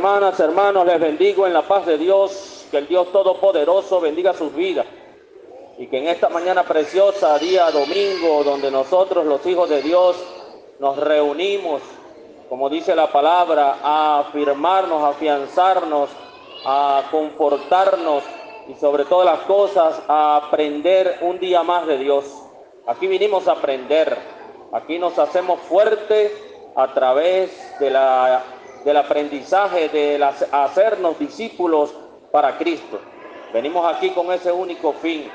Hermanas, hermanos, les bendigo en la paz de Dios, que el Dios Todopoderoso bendiga sus vidas y que en esta mañana preciosa, día domingo, donde nosotros los hijos de Dios nos reunimos, como dice la palabra, a afirmarnos, a afianzarnos, a confortarnos y sobre todas las cosas a aprender un día más de Dios. Aquí vinimos a aprender, aquí nos hacemos fuertes a través del aprendizaje, de hacernos discípulos para Cristo. Venimos aquí con ese único fin.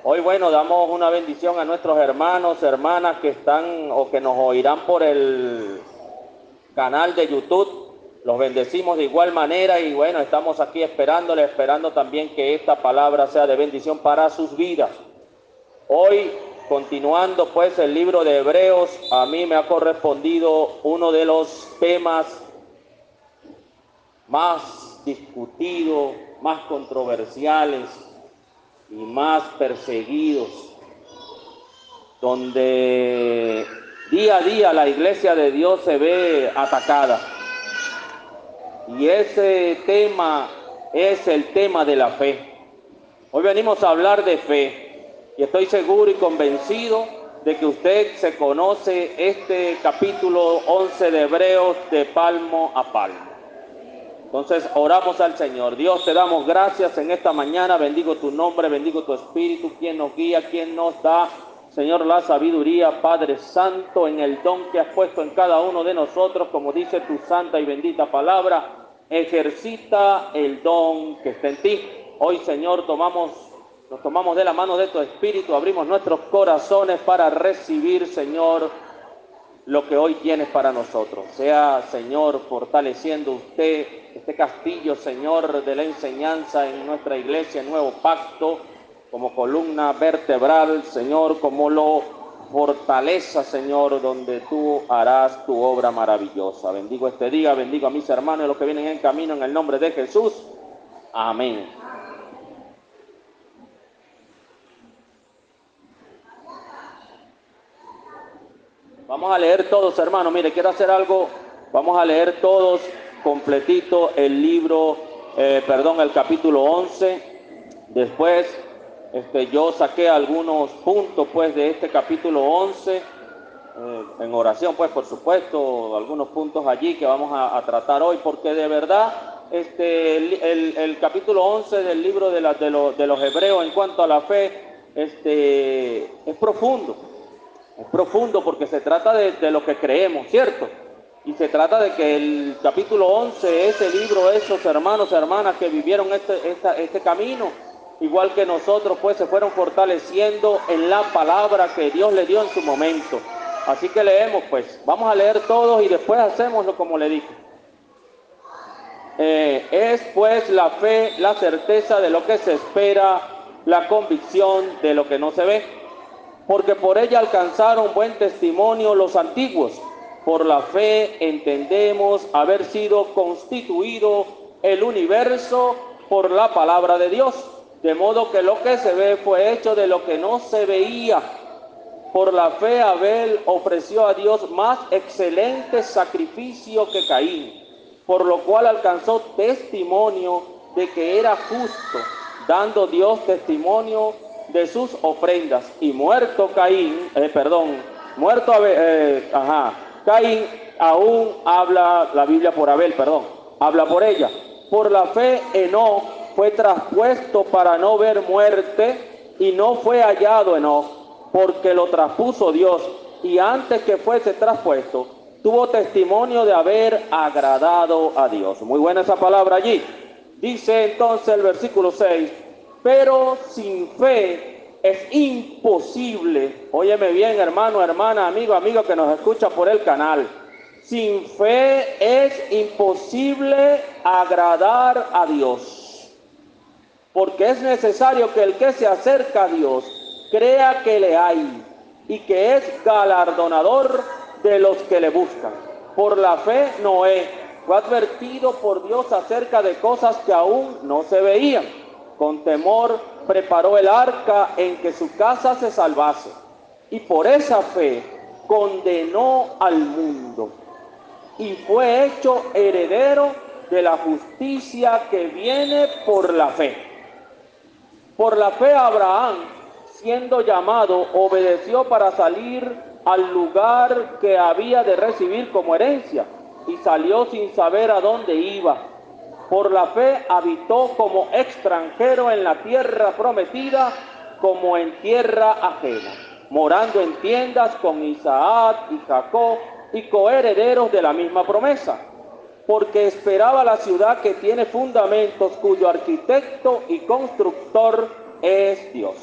Hoy, bueno, damos una bendición a nuestros hermanos, hermanas que están o que nos oirán por el canal de YouTube. Los bendecimos de igual manera y bueno, estamos aquí esperando también que esta palabra sea de bendición para sus vidas. Hoy, continuando pues el libro de Hebreos, a mí me ha correspondido uno de los temas más discutidos, más controversiales y más perseguidos, donde día a día la iglesia de Dios se ve atacada. Y ese tema es el tema de la fe. Hoy venimos a hablar de fe y estoy seguro y convencido de que usted se conoce este capítulo 11 de Hebreos de palmo a palmo. Entonces oramos al Señor. Dios, te damos gracias en esta mañana. Bendigo tu nombre, bendigo tu espíritu, quien nos guía, quien nos da, Señor, la sabiduría, Padre Santo, en el don que has puesto en cada uno de nosotros, como dice tu santa y bendita palabra, ejercita el don que está en ti. Hoy, Señor, nos tomamos de la mano de tu espíritu, abrimos nuestros corazones para recibir, Señor, lo que hoy tienes para nosotros. Sea, Señor, fortaleciendo usted este castillo, Señor, de la enseñanza en nuestra iglesia, Nuevo Pacto, como columna vertebral, Señor, como lo fortaleza, Señor, donde tú harás tu obra maravillosa. Bendigo este día, bendigo a mis hermanos y los que vienen en camino en el nombre de Jesús. Amén. Vamos a leer todos, hermanos. Mire, quiero hacer algo. Vamos a leer todos completito el libro, el capítulo 11. Después, yo saqué algunos puntos, pues, de este capítulo 11, en oración, pues, por supuesto, algunos puntos allí que vamos a tratar hoy, porque de verdad, el capítulo 11 del libro de los Hebreos en cuanto a la fe, es profundo. Es profundo porque se trata de lo que creemos, ¿cierto? Y se trata de que el capítulo 11, ese libro, esos hermanos y hermanas que vivieron este camino, igual que nosotros, pues se fueron fortaleciendo en la palabra que Dios le dio en su momento. Así que leemos, pues, vamos a leer todos y después hacémoslo como le dije. Es pues la fe, la certeza de lo que se espera, la convicción de lo que no se ve. Porque por ella alcanzaron buen testimonio los antiguos. Por la fe entendemos haber sido constituido el universo por la palabra de Dios, de modo que lo que se ve fue hecho de lo que no se veía. Por la fe Abel ofreció a Dios más excelente sacrificio que Caín, por lo cual alcanzó testimonio de que era justo, dando Dios testimonio de sus ofrendas. Y muerto Caín, Caín aún habla la Biblia por Abel, habla por ella. Por la fe Enoc fue traspuesto para no ver muerte, y no fue hallado Enoc, porque lo traspuso Dios, y antes que fuese traspuesto, tuvo testimonio de haber agradado a Dios. Muy buena esa palabra allí. Dice entonces el versículo 6, pero sin fe es imposible, óyeme bien, hermano, hermana, amigo que nos escucha por el canal, sin fe es imposible agradar a Dios, porque es necesario que el que se acerca a Dios crea que le hay y que es galardonador de los que le buscan. Por la fe Noé fue advertido por Dios acerca de cosas que aún no se veían. Con temor preparó el arca en que su casa se salvase, y por esa fe condenó al mundo y fue hecho heredero de la justicia que viene por la fe. Por la fe Abraham, siendo llamado, obedeció para salir al lugar que había de recibir como herencia y salió sin saber a dónde iba. Por la fe habitó como extranjero en la tierra prometida, como en tierra ajena, morando en tiendas con Isaac y Jacob y coherederos de la misma promesa, porque esperaba la ciudad que tiene fundamentos, cuyo arquitecto y constructor es Dios.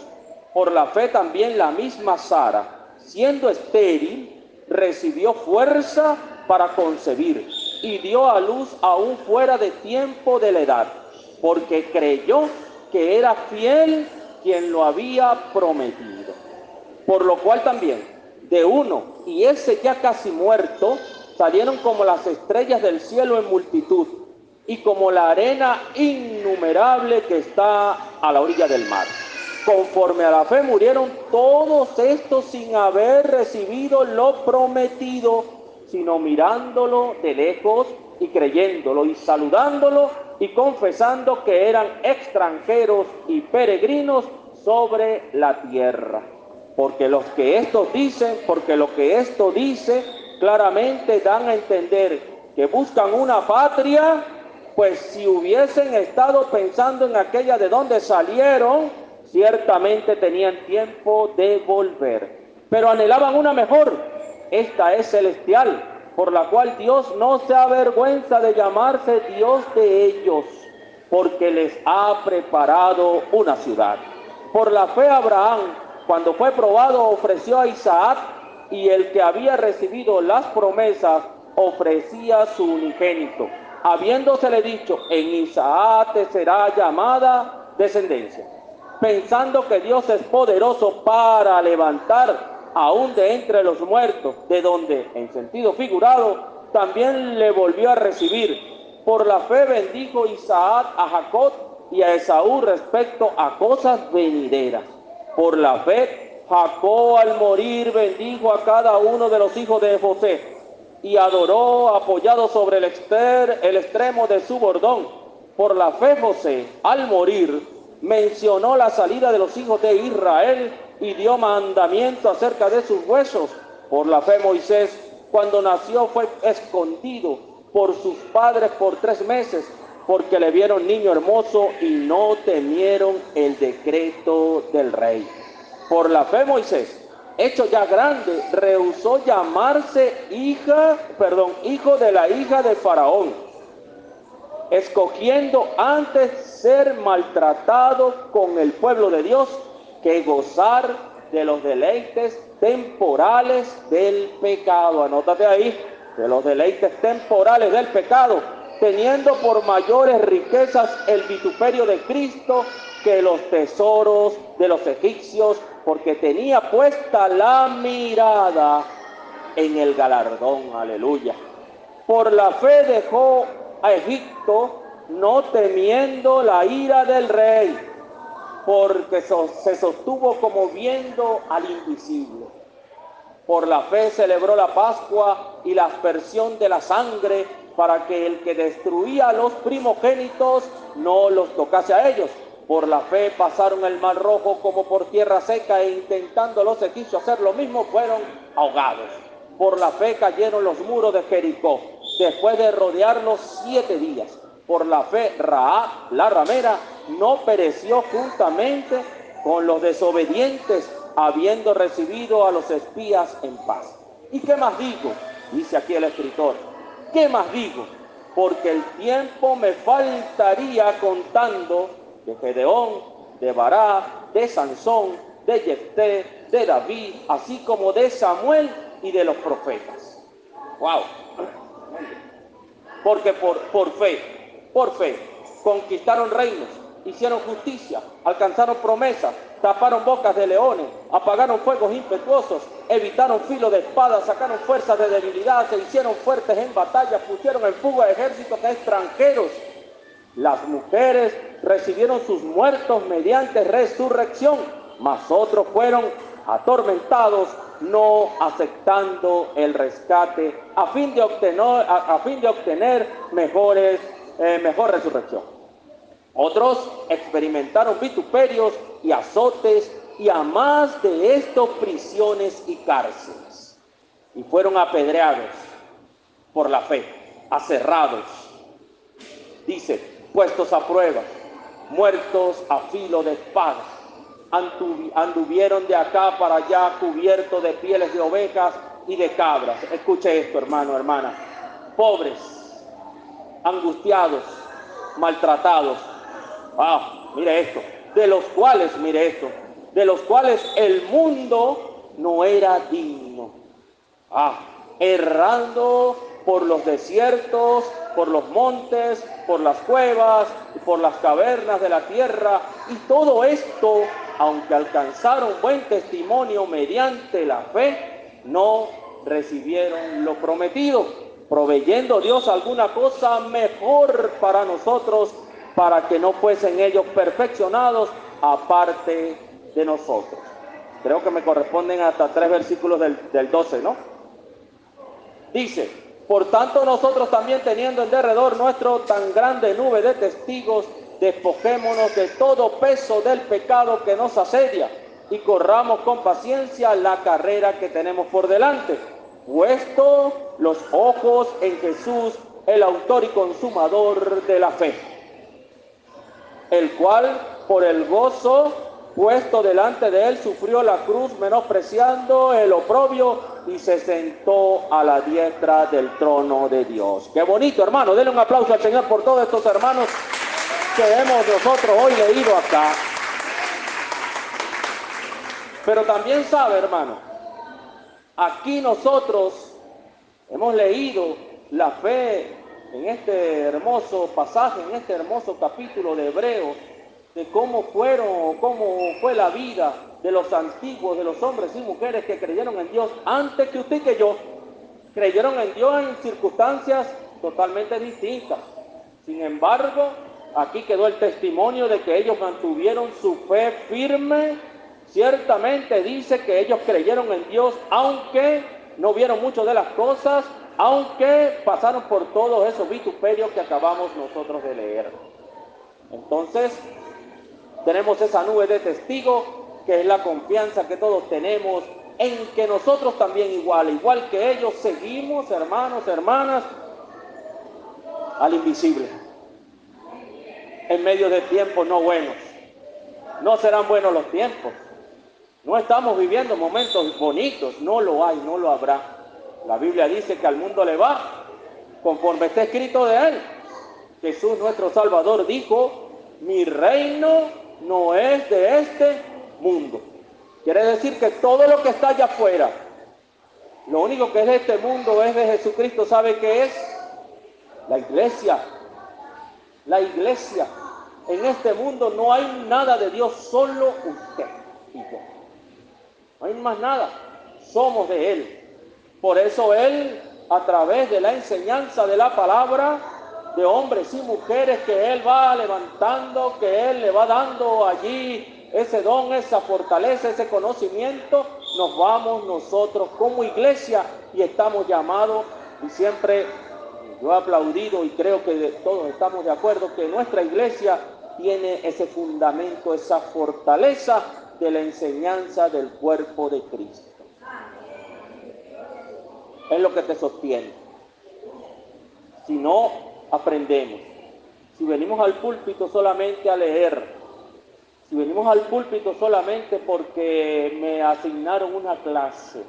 Por la fe también la misma Sara, siendo estéril, recibió fuerza para concebir y dio a luz aún fuera de tiempo de la edad, porque creyó que era fiel quien lo había prometido. Por lo cual también, de uno, y ese ya casi muerto, salieron como las estrellas del cielo en multitud, y como la arena innumerable que está a la orilla del mar. Conforme a la fe murieron todos estos sin haber recibido lo prometido, sino mirándolo de lejos y creyéndolo y saludándolo y confesando que eran extranjeros y peregrinos sobre la tierra. Porque lo que esto dice claramente dan a entender que buscan una patria, pues si hubiesen estado pensando en aquella de donde salieron, ciertamente tenían tiempo de volver. Pero anhelaban una mejor, esta es celestial, por la cual Dios no se avergüenza de llamarse Dios de ellos, porque les ha preparado una ciudad. Por la fe Abraham, cuando fue probado, ofreció a Isaac, y el que había recibido las promesas ofrecía su unigénito, habiéndosele dicho: en Isaac te será llamada descendencia, pensando que Dios es poderoso para levantar aún de entre los muertos, de donde, en sentido figurado, también le volvió a recibir. Por la fe bendijo Isaac a Jacob y a Esaú respecto a cosas venideras. Por la fe, Jacob al morir bendijo a cada uno de los hijos de José y adoró apoyado sobre el extremo de su bordón. Por la fe José, al morir, mencionó la salida de los hijos de Israel y dio mandamiento acerca de sus huesos. Por la fe Moisés, cuando nació, fue escondido por sus padres por 3 meses, porque le vieron niño hermoso y no temieron el decreto del rey. Por la fe Moisés, hecho ya grande, rehusó llamarse hijo de la hija de Faraón, escogiendo antes ser maltratado con el pueblo de Dios que gozar de los deleites temporales del pecado. Anótate ahí, de los deleites temporales del pecado, teniendo por mayores riquezas el vituperio de Cristo que los tesoros de los egipcios, porque tenía puesta la mirada en el galardón. Aleluya. Por la fe dejó a Egipto, no temiendo la ira del rey, porque se sostuvo como viendo al invisible. Por la fe celebró la Pascua y la aspersión de la sangre, para que el que destruía a los primogénitos no los tocase a ellos. Por la fe pasaron el mar Rojo como por tierra seca, e intentando los egipcios hacer lo mismo, fueron ahogados. Por la fe cayeron los muros de Jericó, después de rodearlos 7 días. Por la fe Rahab, la ramera, no pereció juntamente con los desobedientes, habiendo recibido a los espías en paz. ¿Y qué más digo? Dice aquí el escritor. ¿Qué más digo? Porque el tiempo me faltaría contando de Gedeón, de Bará, de Sansón, de Jefté, de David, así como de Samuel y de los profetas. ¡Wow! Porque por fe, conquistaron reinos, hicieron justicia, alcanzaron promesas, taparon bocas de leones, apagaron fuegos impetuosos, evitaron filo de espada, sacaron fuerzas de debilidad, se hicieron fuertes en batalla, pusieron en fuga ejércitos extranjeros. Las mujeres recibieron sus muertos mediante resurrección, mas otros fueron atormentados, no aceptando el rescate, a fin de obtener mejores mejor resurrección. Otros experimentaron vituperios y azotes y a más de esto prisiones y cárceles. Y fueron apedreados por la fe, aserrados, dice, puestos a prueba, muertos a filo de espada. Anduvieron de acá para allá cubiertos de pieles de ovejas y de cabras. Escuche esto, hermano, hermana. Pobres, angustiados, maltratados. Mire esto. De los cuales el mundo no era digno. Errando por los desiertos, por los montes, por las cuevas, por las cavernas de la tierra, y todo esto, aunque alcanzaron buen testimonio mediante la fe, no recibieron lo prometido, proveyendo Dios alguna cosa mejor para nosotros, para que no fuesen ellos perfeccionados aparte de nosotros. Creo que me corresponden hasta 3 versículos del 12, ¿no? Dice, por tanto nosotros también teniendo en derredor nuestro tan grande nube de testigos, despojémonos de todo peso del pecado que nos asedia y corramos con paciencia la carrera que tenemos por delante, puesto los ojos en Jesús, el autor y consumador de la fe, el cual por el gozo puesto delante de él sufrió la cruz, menospreciando el oprobio, y se sentó a la diestra del trono de Dios. Qué bonito, hermano. Denle un aplauso al Señor por todos estos hermanos que hemos nosotros hoy leído acá. Pero también sabe, hermano, aquí nosotros hemos leído la fe en este hermoso pasaje, en este hermoso capítulo de Hebreos, de cómo fue la vida de los antiguos, de los hombres y mujeres que creyeron en Dios antes que usted y que yo. Creyeron en Dios en circunstancias totalmente distintas. Sin embargo, aquí quedó el testimonio de que ellos mantuvieron su fe firme. Ciertamente dice que ellos creyeron en Dios, aunque no vieron mucho de las cosas, aunque pasaron por todos esos vituperios que acabamos nosotros de leer. Entonces, tenemos esa nube de testigos, que es la confianza que todos tenemos en que nosotros también igual que ellos, seguimos, hermanos, hermanas, al invisible. En medio de tiempos no buenos. No serán buenos los tiempos. No estamos viviendo momentos bonitos, no lo hay, no lo habrá. La Biblia dice que al mundo le va conforme está escrito de él. Jesús nuestro Salvador dijo, mi reino no es de este mundo. Quiere decir que todo lo que está allá afuera, lo único que es de este mundo es de Jesucristo. ¿Sabe qué es? La iglesia. La iglesia. En este mundo no hay nada de Dios, solo usted y yo. No hay más nada. Somos de Él. Por eso Él, a través de la enseñanza de la palabra, de hombres y mujeres que Él va levantando, que Él le va dando allí ese don, esa fortaleza, ese conocimiento, nos vamos nosotros como iglesia y estamos llamados, y siempre yo he aplaudido y creo que todos estamos de acuerdo que nuestra iglesia tiene ese fundamento, esa fortaleza de la enseñanza del cuerpo de Cristo. Es lo que te sostiene. Si no aprendemos, si venimos al púlpito solamente a leer, si venimos al púlpito solamente porque me asignaron una clase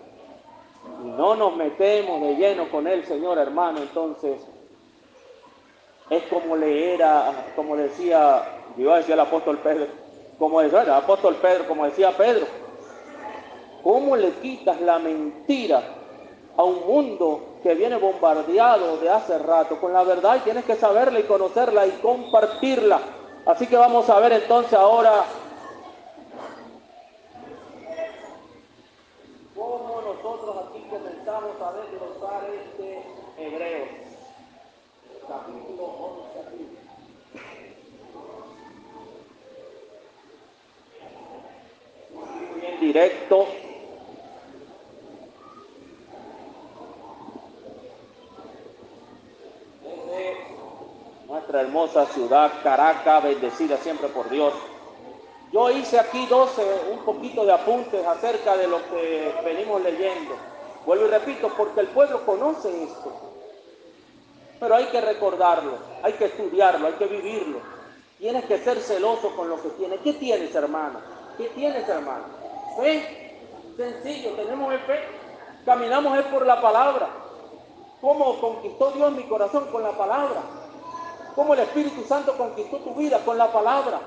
y no nos metemos de lleno con el Señor, hermano, entonces es como leer, como decía, yo iba a decir el apóstol Pedro, como decía el apóstol Pedro, como decía Pedro, ¿cómo le quitas la mentira a un mundo que viene bombardeado de hace rato con la verdad? Y tienes que saberla y conocerla y compartirla. Así que vamos a ver entonces ahora cómo nosotros aquí comenzamos a desglosar este Hebreos, capítulo 11 aquí. Bien directo. nuestra hermosa ciudad, Caracas, bendecida siempre por Dios. Yo hice aquí un poquito de apuntes acerca de lo que venimos leyendo. Vuelvo y repito, porque el pueblo conoce esto. Pero hay que recordarlo, hay que estudiarlo, hay que vivirlo. Tienes que ser celoso con lo que tienes. ¿Qué tienes, hermano? ¿Qué tienes, hermano? Fe. Sencillo, tenemos fe. Caminamos es por la palabra. ¿Cómo conquistó Dios mi corazón? Con la palabra. ¿Cómo el Espíritu Santo conquistó tu vida? Con la palabra.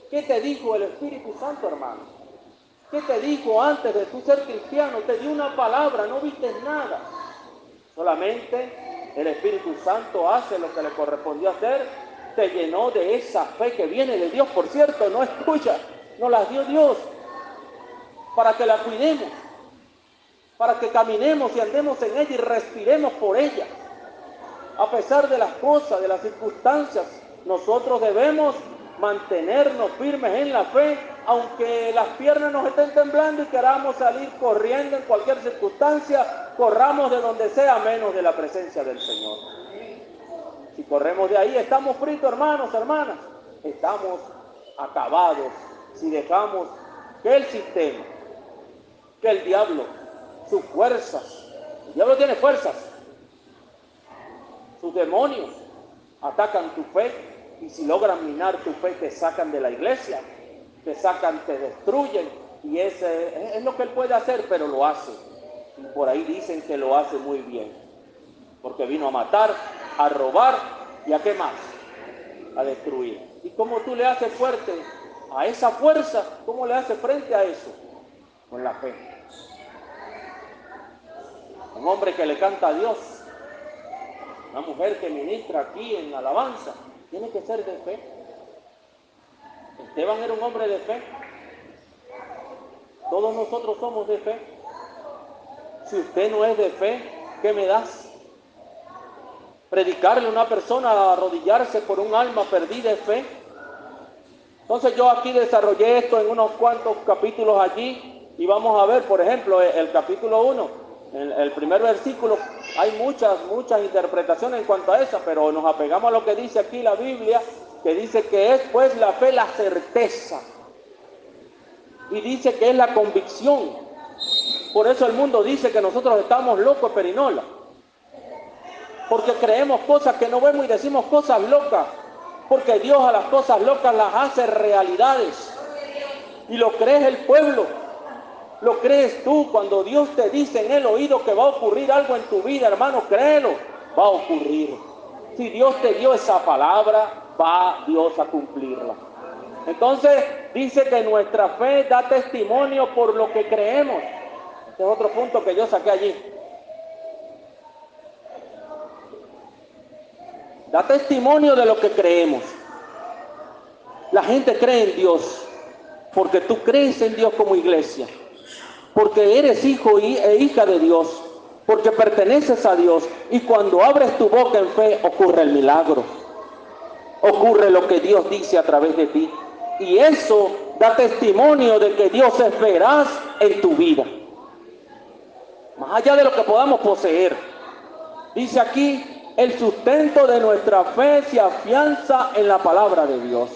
¿Qué te dijo el Espíritu Santo, hermano? ¿Qué te dijo antes de tú ser cristiano? Te dio una palabra, no viste nada. Solamente el Espíritu Santo hace lo que le correspondió hacer. Te llenó de esa fe que viene de Dios, por cierto, no es tuya, nos la dio Dios para que la cuidemos, para que caminemos y andemos en ella y respiremos por ella. A pesar de las cosas, de las circunstancias, nosotros debemos mantenernos firmes en la fe, aunque las piernas nos estén temblando y queramos salir corriendo en cualquier circunstancia, corramos de donde sea menos de la presencia del Señor. Si corremos de ahí, estamos fritos, hermanos, hermanas, estamos acabados si dejamos que el sistema, que el diablo, sus fuerzas, el diablo tiene fuerzas, sus demonios atacan tu fe. Y si logran minar tu fe, te sacan de la iglesia, te sacan, te destruyen. Y ese es lo que él puede hacer, pero lo hace. Y por ahí dicen que lo hace muy bien. Porque vino a matar, a robar y a qué más, a destruir. ¿Y cómo tú le haces fuerte a esa fuerza? ¿Cómo le haces frente a eso? Con la fe. Un hombre que le canta a Dios, una mujer que ministra aquí en alabanza, tiene que ser de fe. Esteban era un hombre de fe. Todos nosotros somos de fe. Si usted no es de fe, ¿qué me das? Predicarle a una persona a arrodillarse por un alma perdida de fe. Entonces yo aquí desarrollé esto en unos cuantos capítulos allí y vamos a ver, por ejemplo, el capítulo 1. El primer versículo, hay muchas interpretaciones en cuanto a esa, pero nos apegamos a lo que dice aquí la Biblia, que dice que es pues la fe la certeza, y dice que es la convicción. Por eso el mundo dice que nosotros estamos locos, perinola, porque creemos cosas que no vemos y decimos cosas locas, porque Dios a las cosas locas las hace realidades, y lo cree el pueblo. ¿Lo crees tú cuando Dios te dice en el oído que va a ocurrir algo en tu vida, hermano? Créelo, va a ocurrir. Si Dios te dio esa palabra, va Dios a cumplirla. Entonces dice que nuestra fe da testimonio por lo que creemos. Este es otro punto que yo saqué allí. Da testimonio de lo que creemos. La gente cree en Dios porque tú crees en Dios como iglesia, porque eres hijo e hija de Dios, porque perteneces a Dios, y cuando abres tu boca en fe ocurre el milagro, ocurre lo que Dios dice a través de ti, y eso da testimonio de que Dios es veraz en tu vida, más allá de lo que podamos poseer. Dice aquí, el sustento de nuestra fe se afianza en la palabra de Dios,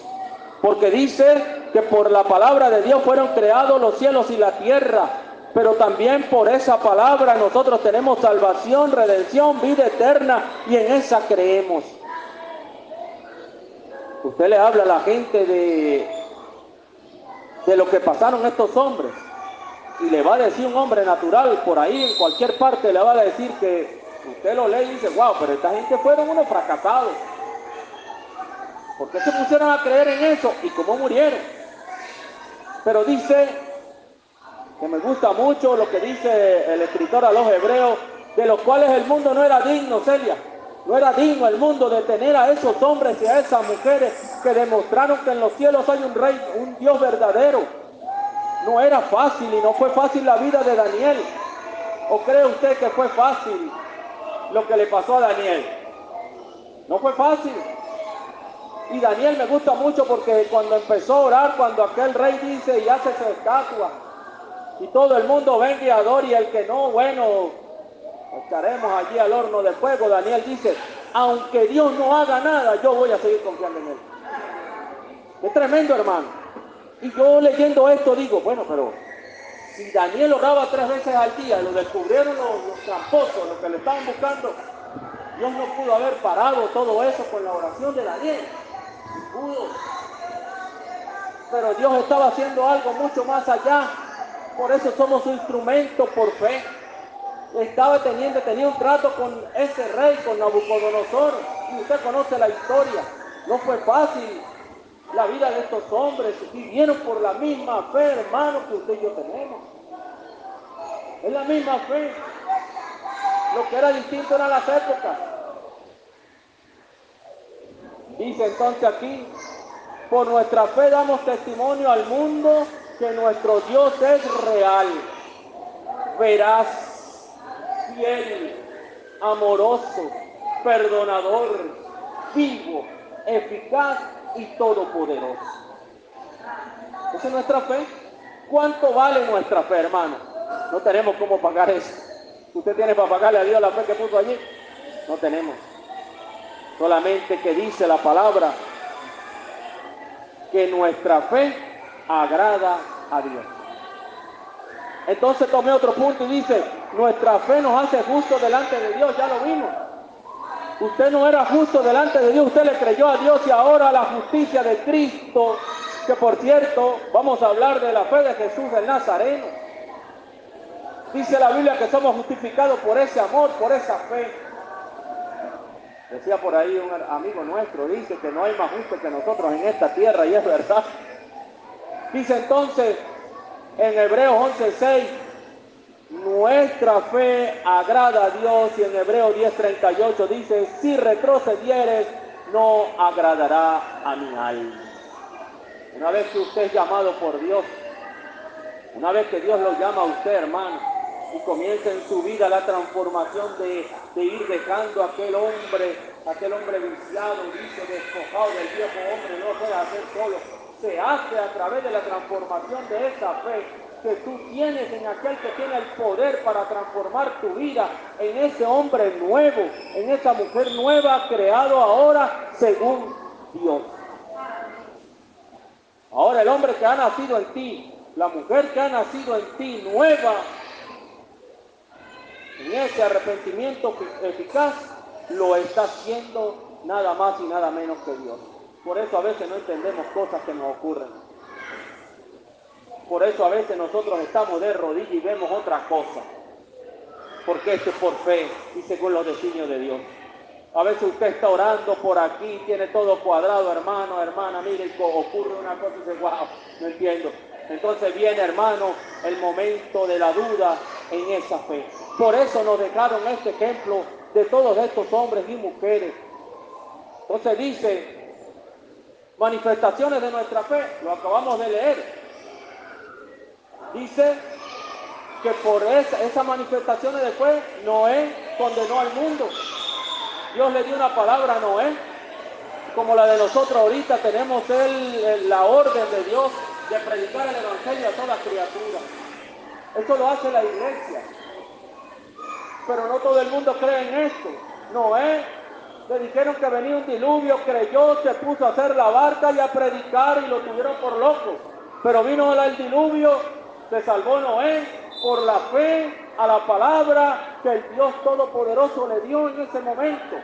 porque dice que por la palabra de Dios fueron creados los cielos y la tierra, pero también por esa palabra nosotros tenemos salvación, redención, vida eterna, y en esa creemos. Usted le habla a la gente de lo que pasaron estos hombres, y le va a decir un hombre natural por ahí en cualquier parte, le va a decir que usted lo lee y dice, wow, pero esta gente fueron unos fracasados. ¿Por qué se pusieron a creer en eso? ¿Y cómo murieron? Pero dice, que me gusta mucho lo que dice el escritor a los hebreos, de los cuales el mundo no era digno, Celia, no era digno el mundo de tener a esos hombres y a esas mujeres que demostraron que en los cielos hay un rey, un Dios verdadero. No era fácil y no fue fácil la vida de Daniel. ¿O cree usted que fue fácil lo que le pasó a Daniel? No fue fácil. Y Daniel me gusta mucho porque cuando empezó a orar, cuando aquel rey dice y hace su estatua, y todo el mundo venga y adore, y el que no, bueno, echaremos allí al horno de fuego. Daniel dice, aunque Dios no haga nada, yo voy a seguir confiando en Él. Es tremendo, hermano. Y yo leyendo esto digo, bueno, pero si Daniel oraba 3 veces al día, lo descubrieron los tramposos, los que le estaban buscando, Dios no pudo haber parado todo eso con la oración de Daniel. No pudo. Pero Dios estaba haciendo algo mucho más allá. Por eso somos su instrumento por fe. Tenía un trato con ese rey, con Nabucodonosor. Y usted conoce la historia. No fue fácil la vida de estos hombres. Vivieron por la misma fe, hermano, que usted y yo tenemos. Es la misma fe. Lo que era distinto eran las épocas. Dice entonces aquí, por nuestra fe damos testimonio al mundo que nuestro Dios es real, veraz, fiel, amoroso, perdonador, vivo, eficaz y todopoderoso. Esa es nuestra fe. ¿Cuánto vale nuestra fe, hermano? No tenemos cómo pagar eso. ¿Usted tiene para pagarle a Dios la fe que puso allí? No tenemos. Solamente que dice la palabra que nuestra fe agrada a Dios. Entonces tomé otro punto y dice, nuestra fe nos hace justos delante de Dios, ya lo vimos. Usted no era justo delante de Dios, usted le creyó a Dios y ahora la justicia de Cristo, que por cierto, vamos a hablar de la fe de Jesús el Nazareno. Dice la Biblia que somos justificados por ese amor, por esa fe. Decía por ahí un amigo nuestro, dice que no hay más justo que nosotros en esta tierra, y es verdad. Dice entonces en Hebreos 11:6, nuestra fe agrada a Dios, y en Hebreos 10:38 dice, si retrocedieres, no agradará a mi alma. Una vez que usted es llamado por Dios, una vez que Dios lo llama a usted, hermano, y comienza en su vida la transformación de ir dejando a aquel hombre viciado, dice, despojado del viejo hombre, no lo puede hacer solo. Se hace a través de la transformación de esa fe que tú tienes en aquel que tiene el poder para transformar tu vida, en ese hombre nuevo, en esa mujer nueva, creado ahora según Dios. Ahora el hombre que ha nacido en ti, la mujer que ha nacido en ti nueva, en ese arrepentimiento eficaz, lo está haciendo nada más y nada menos que Dios. Por eso a veces no entendemos cosas que nos ocurren. Por eso a veces nosotros estamos de rodillas y vemos otra cosa. Porque esto es por fe y según los designios de Dios. A veces usted está orando por aquí, tiene todo cuadrado, hermano, hermana, mire, ocurre una cosa y dice, wow, no entiendo. Entonces viene, hermano, el momento de la duda en esa fe. Por eso nos dejaron este ejemplo de todos estos hombres y mujeres. Entonces dice, manifestaciones de nuestra fe, lo acabamos de leer. Dice que por esas manifestaciones de fe, Noé condenó al mundo. Dios le dio una palabra a Noé, como la de nosotros ahorita tenemos la orden de Dios de predicar el evangelio a toda criatura. Eso lo hace la iglesia. Pero no todo el mundo cree en esto. Noé, le dijeron que venía un diluvio, creyó, se puso a hacer la barca y a predicar y lo tuvieron por loco. Pero vino el diluvio, se salvó Noé por la fe a la palabra que el Dios Todopoderoso le dio en ese momento.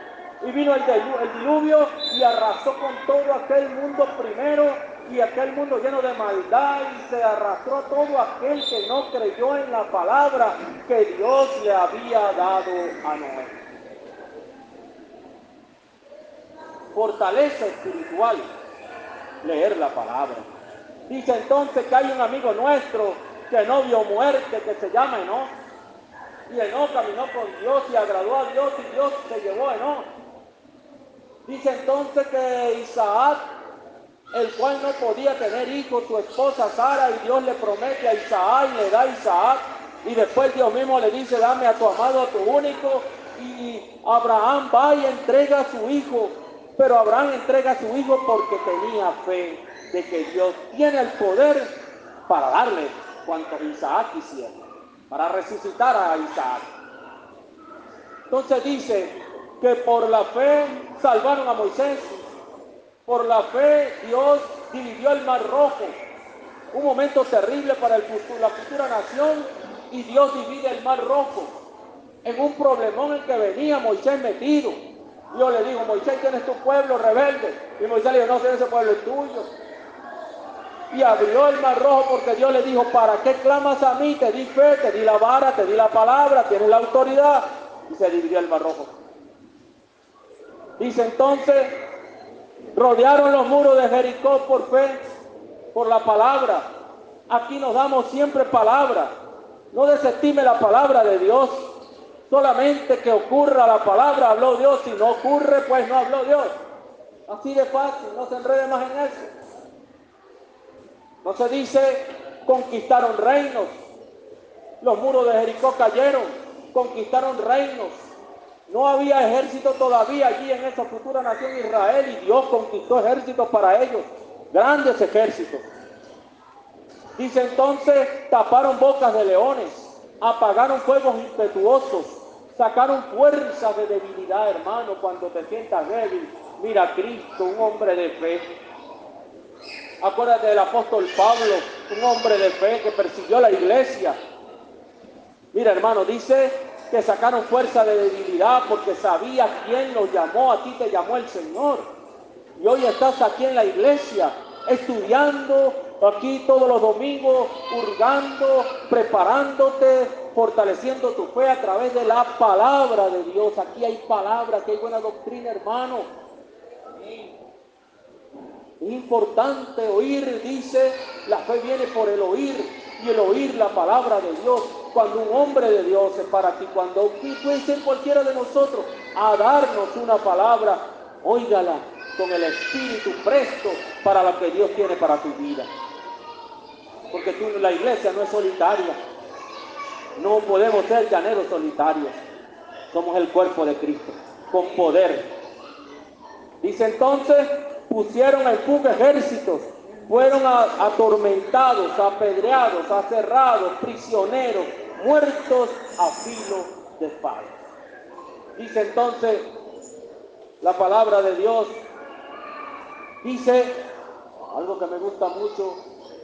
Y vino el diluvio y arrasó con todo aquel mundo primero, y aquel mundo lleno de maldad, y se arrastró todo aquel que no creyó en la palabra que Dios le había dado a Noé. Fortaleza espiritual, leer la palabra. Dice entonces que hay un amigo nuestro que no vio muerte, que se llama Enoc. Y Enoc caminó con Dios y agradó a Dios, y Dios se llevó a Enoc. Dice entonces que Isaac, el cual no podía tener hijos, su esposa Sara, y Dios le promete a Isaac y le da a Isaac, y después Dios mismo le dice, dame a tu amado, a tu único, y Abraham va y entrega a su hijo, pero Abraham entrega a su hijo porque tenía fe de que Dios tiene el poder para darle cuanto Isaac quisiera, para resucitar a Isaac. Entonces dice que por la fe salvaron a Moisés. Por la fe Dios dividió el Mar Rojo. Un momento terrible para la futura nación, y Dios divide el Mar Rojo en un problemón en que venía Moisés metido. Dios le dijo: Moisés, tienes tu pueblo rebelde. Y Moisés le dijo: no, ese pueblo es tuyo. Y abrió el Mar Rojo porque Dios le dijo: ¿para qué clamas a mí? Te di fe, te di la vara, te di la palabra, tienes la autoridad. Y se dividió el Mar Rojo. Dice entonces: rodearon los muros de Jericó por fe, por la palabra. Aquí nos damos siempre palabra. No desestime la palabra de Dios. Solamente que ocurra la palabra, habló Dios. Si no ocurre, pues no habló Dios. Así de fácil, no se enrede más en eso. No se dice conquistaron reinos. Los muros de Jericó cayeron, conquistaron reinos. No había ejército todavía allí en esa futura nación Israel, y Dios conquistó ejércitos para ellos, grandes ejércitos. Dice entonces: taparon bocas de leones, apagaron fuegos impetuosos, sacaron fuerzas de debilidad. Hermano, cuando te sientas débil, mira a Cristo, un hombre de fe. Acuérdate del apóstol Pablo, un hombre de fe que persiguió la iglesia. Mira, hermano, dice que sacaron fuerza de debilidad porque sabía quién los llamó. A ti te llamó el Señor. Y hoy estás aquí en la iglesia, estudiando aquí todos los domingos, hurgando, preparándote, fortaleciendo tu fe a través de la palabra de Dios. Aquí hay palabra, aquí hay buena doctrina, hermano. Es importante oír, dice, la fe viene por el oír, y el oír la palabra de Dios. Cuando un hombre de Dios se para aquí, cuando puede ser cualquiera de nosotros, a darnos una palabra, óigala con el espíritu presto para lo que Dios tiene para tu vida. Porque la iglesia no es solitaria. No podemos ser llaneros solitarios. Somos el cuerpo de Cristo, con poder. Dice entonces: pusieron en fuga ejércitos, fueron atormentados, apedreados, aserrados, prisioneros, muertos a filo de espada. Dice entonces la palabra de Dios, dice algo que me gusta mucho,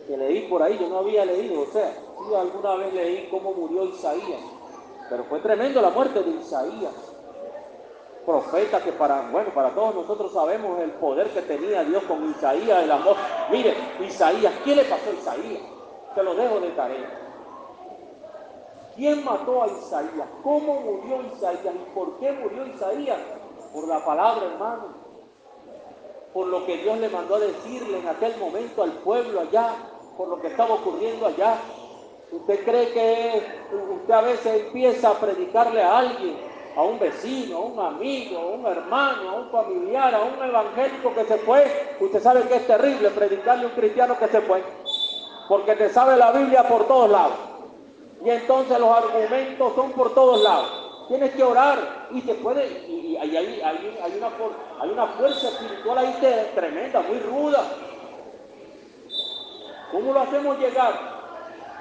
que leí por ahí, yo no había leído, o sea, yo alguna vez leí cómo murió Isaías, pero fue tremendo la muerte de Isaías. Profeta que para todos nosotros sabemos el poder que tenía Dios con Isaías, el amor. Mire, Isaías, ¿qué le pasó a Isaías? Te lo dejo de tarea. ¿Quién mató a Isaías? ¿Cómo murió Isaías? ¿Y por qué murió Isaías? Por la palabra, hermano. Por lo que Dios le mandó a decirle en aquel momento al pueblo allá, por lo que estaba ocurriendo allá. ¿Usted cree que usted a veces empieza a predicarle a alguien, a un vecino, a un amigo, a un hermano, a un familiar, a un evangélico que se fue? Usted sabe que es terrible predicarle a un cristiano que se fue, porque te sabe la Biblia por todos lados, y entonces los argumentos son por todos lados. Tienes que orar y te puede, y hay una fuerza espiritual ahí tremenda, muy ruda. ¿Cómo lo hacemos llegar?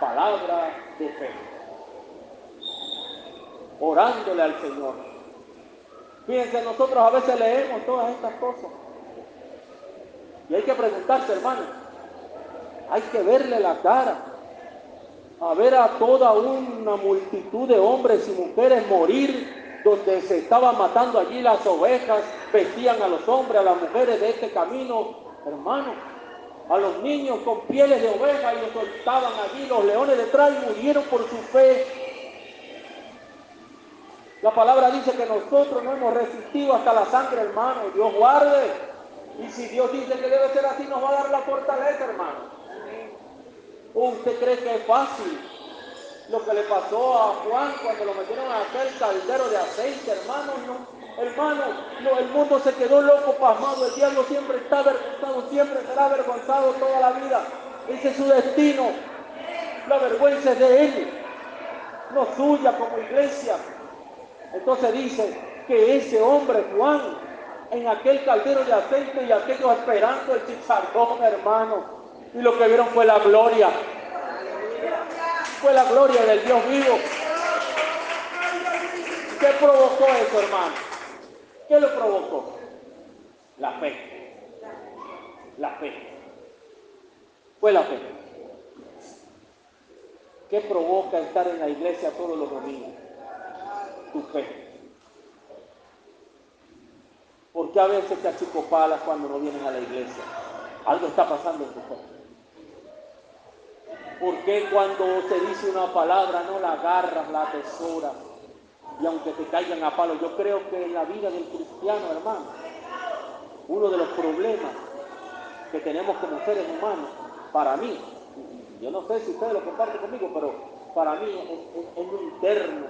Palabra de fe, orándole al Señor. Fíjense, nosotros a veces leemos todas estas cosas y hay que preguntarse, hermano, hay que verle la cara, a ver a toda una multitud de hombres y mujeres morir, donde se estaban matando allí las ovejas, vestían a los hombres, a las mujeres de este camino, hermano, a los niños con pieles de oveja, y los soltaban allí, los leones detrás, y murieron por su fe. La palabra dice que nosotros no hemos resistido hasta la sangre, hermano. Dios guarde. Y si Dios dice que debe ser así, nos va a dar la fortaleza, hermano. ¿O usted cree que es fácil lo que le pasó a Juan cuando lo metieron a aquel caldero de aceite, hermano? No. Hermano, el mundo se quedó loco, pasmado. El diablo siempre está avergonzado, siempre será avergonzado toda la vida. Ese es su destino. La vergüenza es de él, no suya como iglesia. Entonces dice que ese hombre Juan, en aquel caldero de aceite, y aquellos esperando el chicharrón, hermano, y lo que vieron fue la gloria. Fue la gloria del Dios vivo. ¿Qué provocó eso, hermano? ¿Qué lo provocó? La fe. La fe. Fue la fe. ¿Qué provoca estar en la iglesia todos los domingos? Tu fe. ¿Por qué a veces te achicopalas cuando no vienes a la iglesia? Algo está pasando en tu fe. ¿Por qué cuando se dice una palabra no la agarras, la atesoras? Y aunque te caigan a palo, yo creo que en la vida del cristiano, hermano, uno de los problemas que tenemos como seres humanos, para mí, yo no sé si ustedes lo comparten conmigo, pero para mí es lo interno.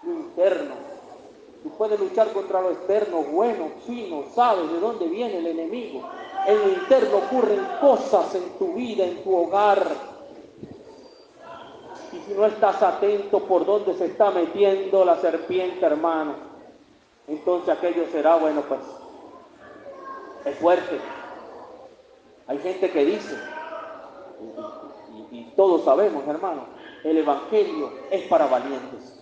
Lo interno. Tú puedes luchar contra lo externo, bueno, fino, sabes de dónde viene el enemigo. En lo interno ocurren cosas en tu vida, en tu hogar. Y si no estás atento por dónde se está metiendo la serpiente, hermano, entonces aquello será, bueno, pues, es fuerte. Hay gente que dice, y todos sabemos, hermano, el evangelio es para valientes.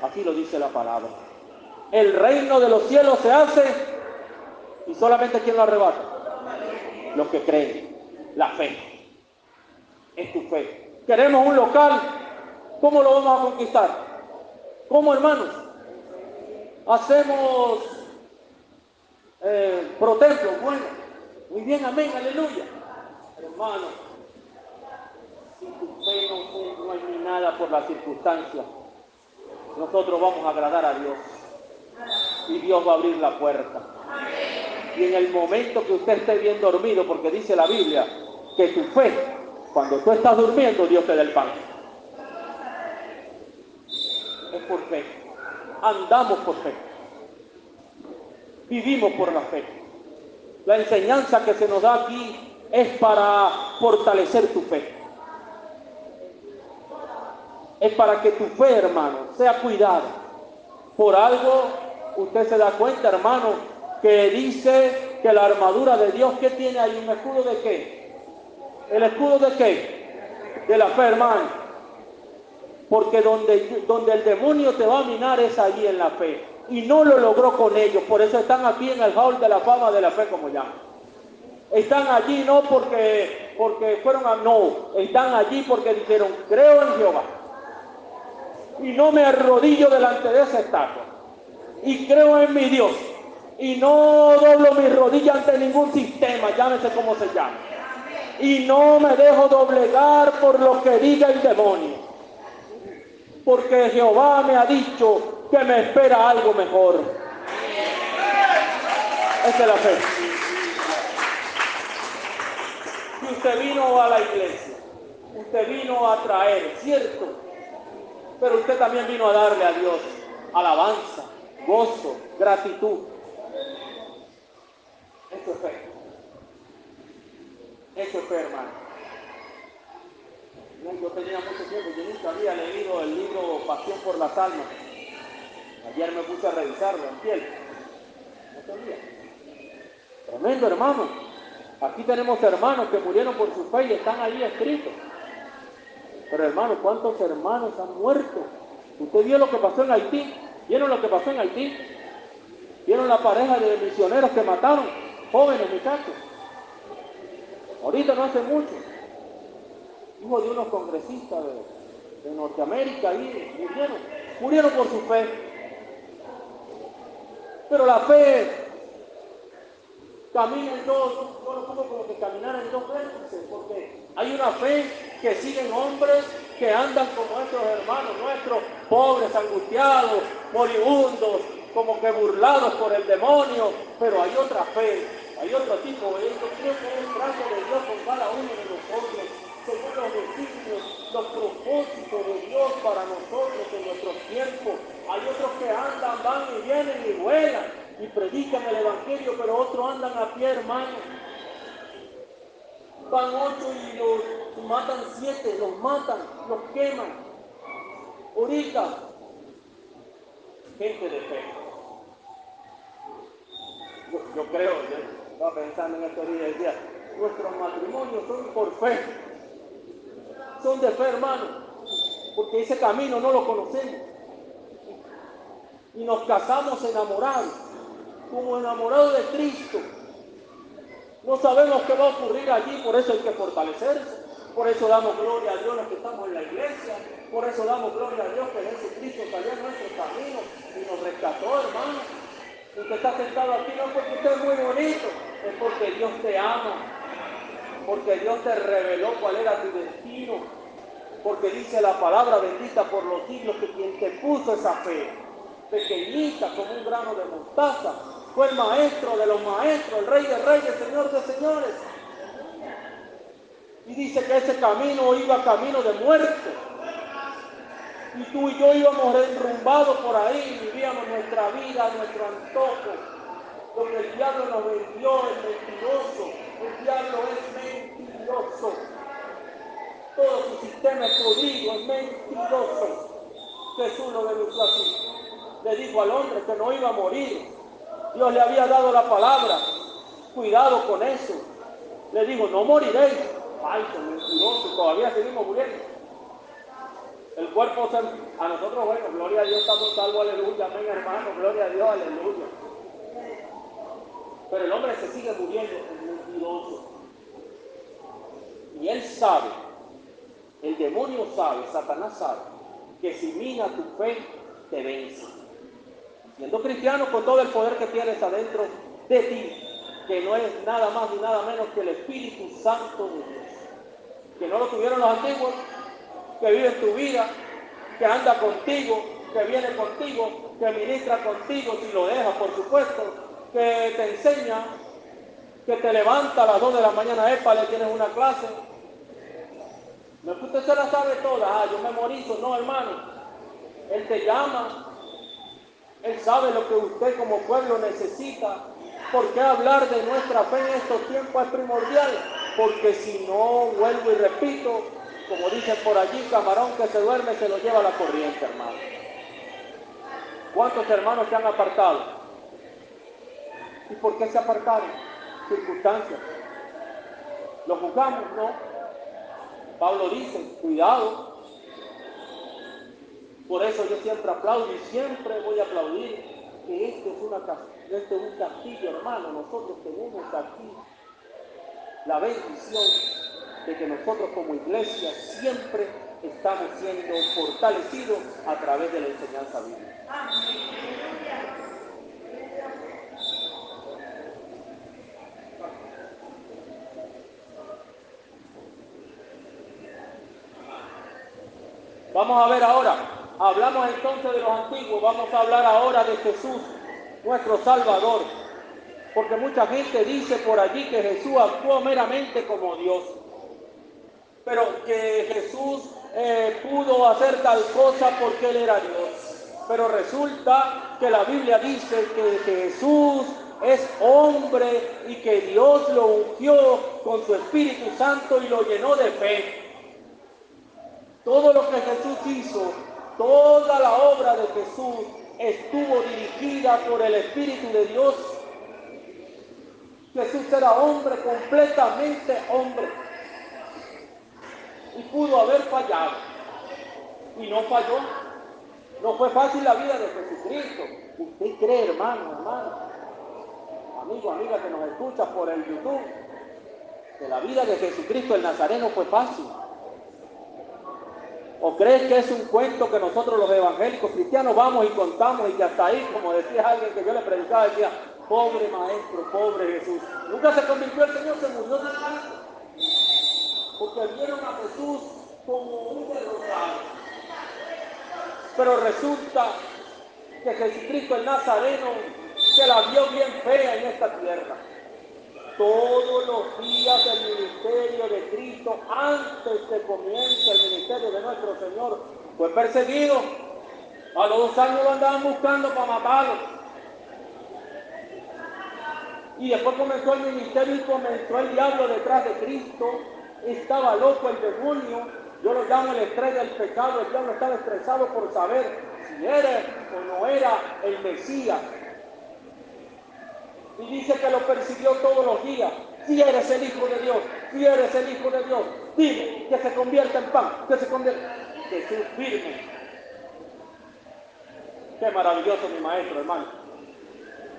Así lo dice la palabra. El reino de los cielos se hace y solamente ¿quién lo arrebata? Los que creen. La fe. Es tu fe. Queremos un local. ¿Cómo lo vamos a conquistar? ¿Cómo, hermanos? Hacemos pro templo. Bueno, muy bien, amén, aleluya. Hermano, si tu fe no es ni nada por las circunstancias, nosotros vamos a agradar a Dios y Dios va a abrir la puerta. Y en el momento que usted esté bien dormido, porque dice la Biblia que tu fe, cuando tú estás durmiendo, Dios te da el pan. Es por fe. Andamos por fe. Vivimos por la fe. La enseñanza que se nos da aquí es para fortalecer tu fe. Es para que tu fe, hermano, sea cuidada. Por algo, usted se da cuenta, hermano, que dice que la armadura de Dios, ¿qué tiene ahí? ¿Un escudo de qué? ¿El escudo de qué? De la fe, hermano. Porque donde el demonio te va a minar es allí en la fe. Y no lo logró con ellos. Por eso están aquí en el hall de la fama de la fe, como llaman. Están allí no porque fueron a... No, están allí porque dijeron, creo en Jehová. Y no me arrodillo delante de esa estatua. Y creo en mi Dios. Y no doblo mis rodillas ante ningún sistema, llámese como se llame. Y no me dejo doblegar por lo que diga el demonio. Porque Jehová me ha dicho que me espera algo mejor. Esa es la fe. Y usted vino a la iglesia. Usted vino a traer, ¿cierto? Pero usted también vino a darle a Dios alabanza, gozo, gratitud. Eso es fe. Eso es fe, hermano. Yo tenía mucho tiempo, yo nunca había leído el libro Pasión por las Almas. Ayer me puse a revisarlo en piel. No sabía. Tremendo, hermano. Aquí tenemos hermanos que murieron por su fe y están ahí escritos. Pero hermano, ¿cuántos hermanos han muerto? ¿Usted vio lo que pasó en Haití? ¿Vieron lo que pasó en Haití? ¿Vieron la pareja de misioneros que mataron? Jóvenes muchachos. Ahorita no hace mucho. Hijo de unos congresistas de Norteamérica ahí murieron por su fe. Pero la fe camina en dos, yo lo pongo como que caminar en dos vértices, porque hay una fe que siguen hombres que andan como estos hermanos nuestros, pobres, angustiados, moribundos, como que burlados por el demonio, pero hay otra fe, hay otro tipo, yo creo que es el trato de Dios con cada uno de nosotros, según los designios, los propósitos de Dios para nosotros en nuestros tiempos. Hay otros que andan, van y vienen y vuelan y predican el evangelio, pero otros andan a pie, hermano. Van 8 y matan 7, los matan, los queman. Ahorita, gente de fe. Yo creo, yo estaba pensando en estos días, decía, nuestros matrimonios son por fe. Son de fe, hermano, porque ese camino no lo conocemos. y nos casamos enamorados, como enamorados de Cristo. No sabemos qué va a ocurrir allí, por eso hay que fortalecerse. Por eso damos gloria a Dios los que estamos en la iglesia. Por eso damos gloria a Dios que Jesucristo salió en nuestro camino y nos rescató, hermano. Usted está sentado aquí no porque usted es muy bonito, es porque Dios te ama. Porque Dios te reveló cuál era tu destino. Porque dice la palabra bendita por los siglos que quien te puso esa fe, pequeñita como un grano de mostaza, fue el maestro de los maestros, el rey de reyes, señor de señores. Y dice que ese camino iba camino de muerte. Y tú y yo íbamos enrumbados por ahí, vivíamos nuestra vida, nuestro antojo. Lo que el diablo nos vendió es mentiroso. El diablo es mentiroso. Todo su sistema es jodido, es mentiroso. Jesús lo denunció así. Le dijo al hombre que no iba a morir. Dios le había dado la palabra. Cuidado con eso. Le dijo, no moriréis. Falso, mentiroso, todavía seguimos muriendo. El cuerpo a nosotros, bueno, gloria a Dios, estamos salvos, aleluya, amén, hermano, gloria a Dios, aleluya. Pero el hombre se sigue muriendo, es mentiroso. Y él sabe, el demonio sabe, Satanás sabe, que si mina tu fe, te vence. Siendo cristiano con todo el poder que tienes adentro de ti, que no es nada más ni nada menos que el Espíritu Santo de Dios. Que no lo tuvieron los antiguos, que vive en tu vida, que anda contigo, que viene contigo, que ministra contigo si lo dejas, por supuesto, que te enseña, que te levanta a las 2 de la mañana, le tienes una clase. No es que usted se la sabe toda, yo memorizo, no, hermano. Él te llama, Él sabe lo que usted como pueblo necesita. ¿Por qué hablar de nuestra fe en estos tiempos es primordial? Porque si no, vuelvo y repito, como dicen por allí, camarón que se duerme se lo lleva la corriente, hermano. ¿Cuántos hermanos se han apartado? ¿Y por qué se apartaron? Circunstancias. ¿Lo juzgamos? No. Pablo dice, cuidado. Por eso yo siempre aplaudo y siempre voy a aplaudir que este es un castillo, hermano. Nosotros tenemos aquí la bendición de que nosotros como iglesia siempre estamos siendo fortalecidos a través de la enseñanza bíblica. Vamos a ver ahora, hablamos entonces de los antiguos, vamos a hablar ahora de Jesús, nuestro Salvador. Porque mucha gente dice por allí que Jesús actuó meramente como Dios. Pero que Jesús pudo hacer tal cosa porque Él era Dios. Pero resulta que la Biblia dice que Jesús es hombre y que Dios lo ungió con su Espíritu Santo y lo llenó de fe. Todo lo que Jesús hizo, toda la obra de Jesús estuvo dirigida por el Espíritu de Dios. Jesús era hombre, completamente hombre. Y pudo haber fallado. Y no falló. No fue fácil la vida de Jesucristo. ¿Usted cree, hermano, amigo, amiga que nos escucha por el YouTube, que la vida de Jesucristo el Nazareno fue fácil? ¿O crees que es un cuento que nosotros los evangélicos cristianos vamos y contamos y que hasta ahí, como decía alguien que yo le predicaba, decía, pobre maestro, pobre Jesús? Nunca se convirtió el Señor, se murió de Cristo. Porque vieron a Jesús como un derrotado. Pero resulta que Jesucristo el Nazareno se la vio bien fea en esta tierra. Todos los días del ministerio de Cristo, antes que comience el ministerio de nuestro Señor, fue perseguido. A los 2 años lo andaban buscando para matarlo. Y después comenzó el ministerio y comenzó el diablo detrás de Cristo. Estaba loco el demonio. Yo lo llamo el estrés del pecado. El diablo estaba estresado por saber si era o no era el Mesías. Y dice que lo persiguió todos los días. Si eres el Hijo de Dios, si eres el Hijo de Dios, dime que se convierta en pan, que se convierta. Jesús firme. Qué maravilloso mi maestro, hermano.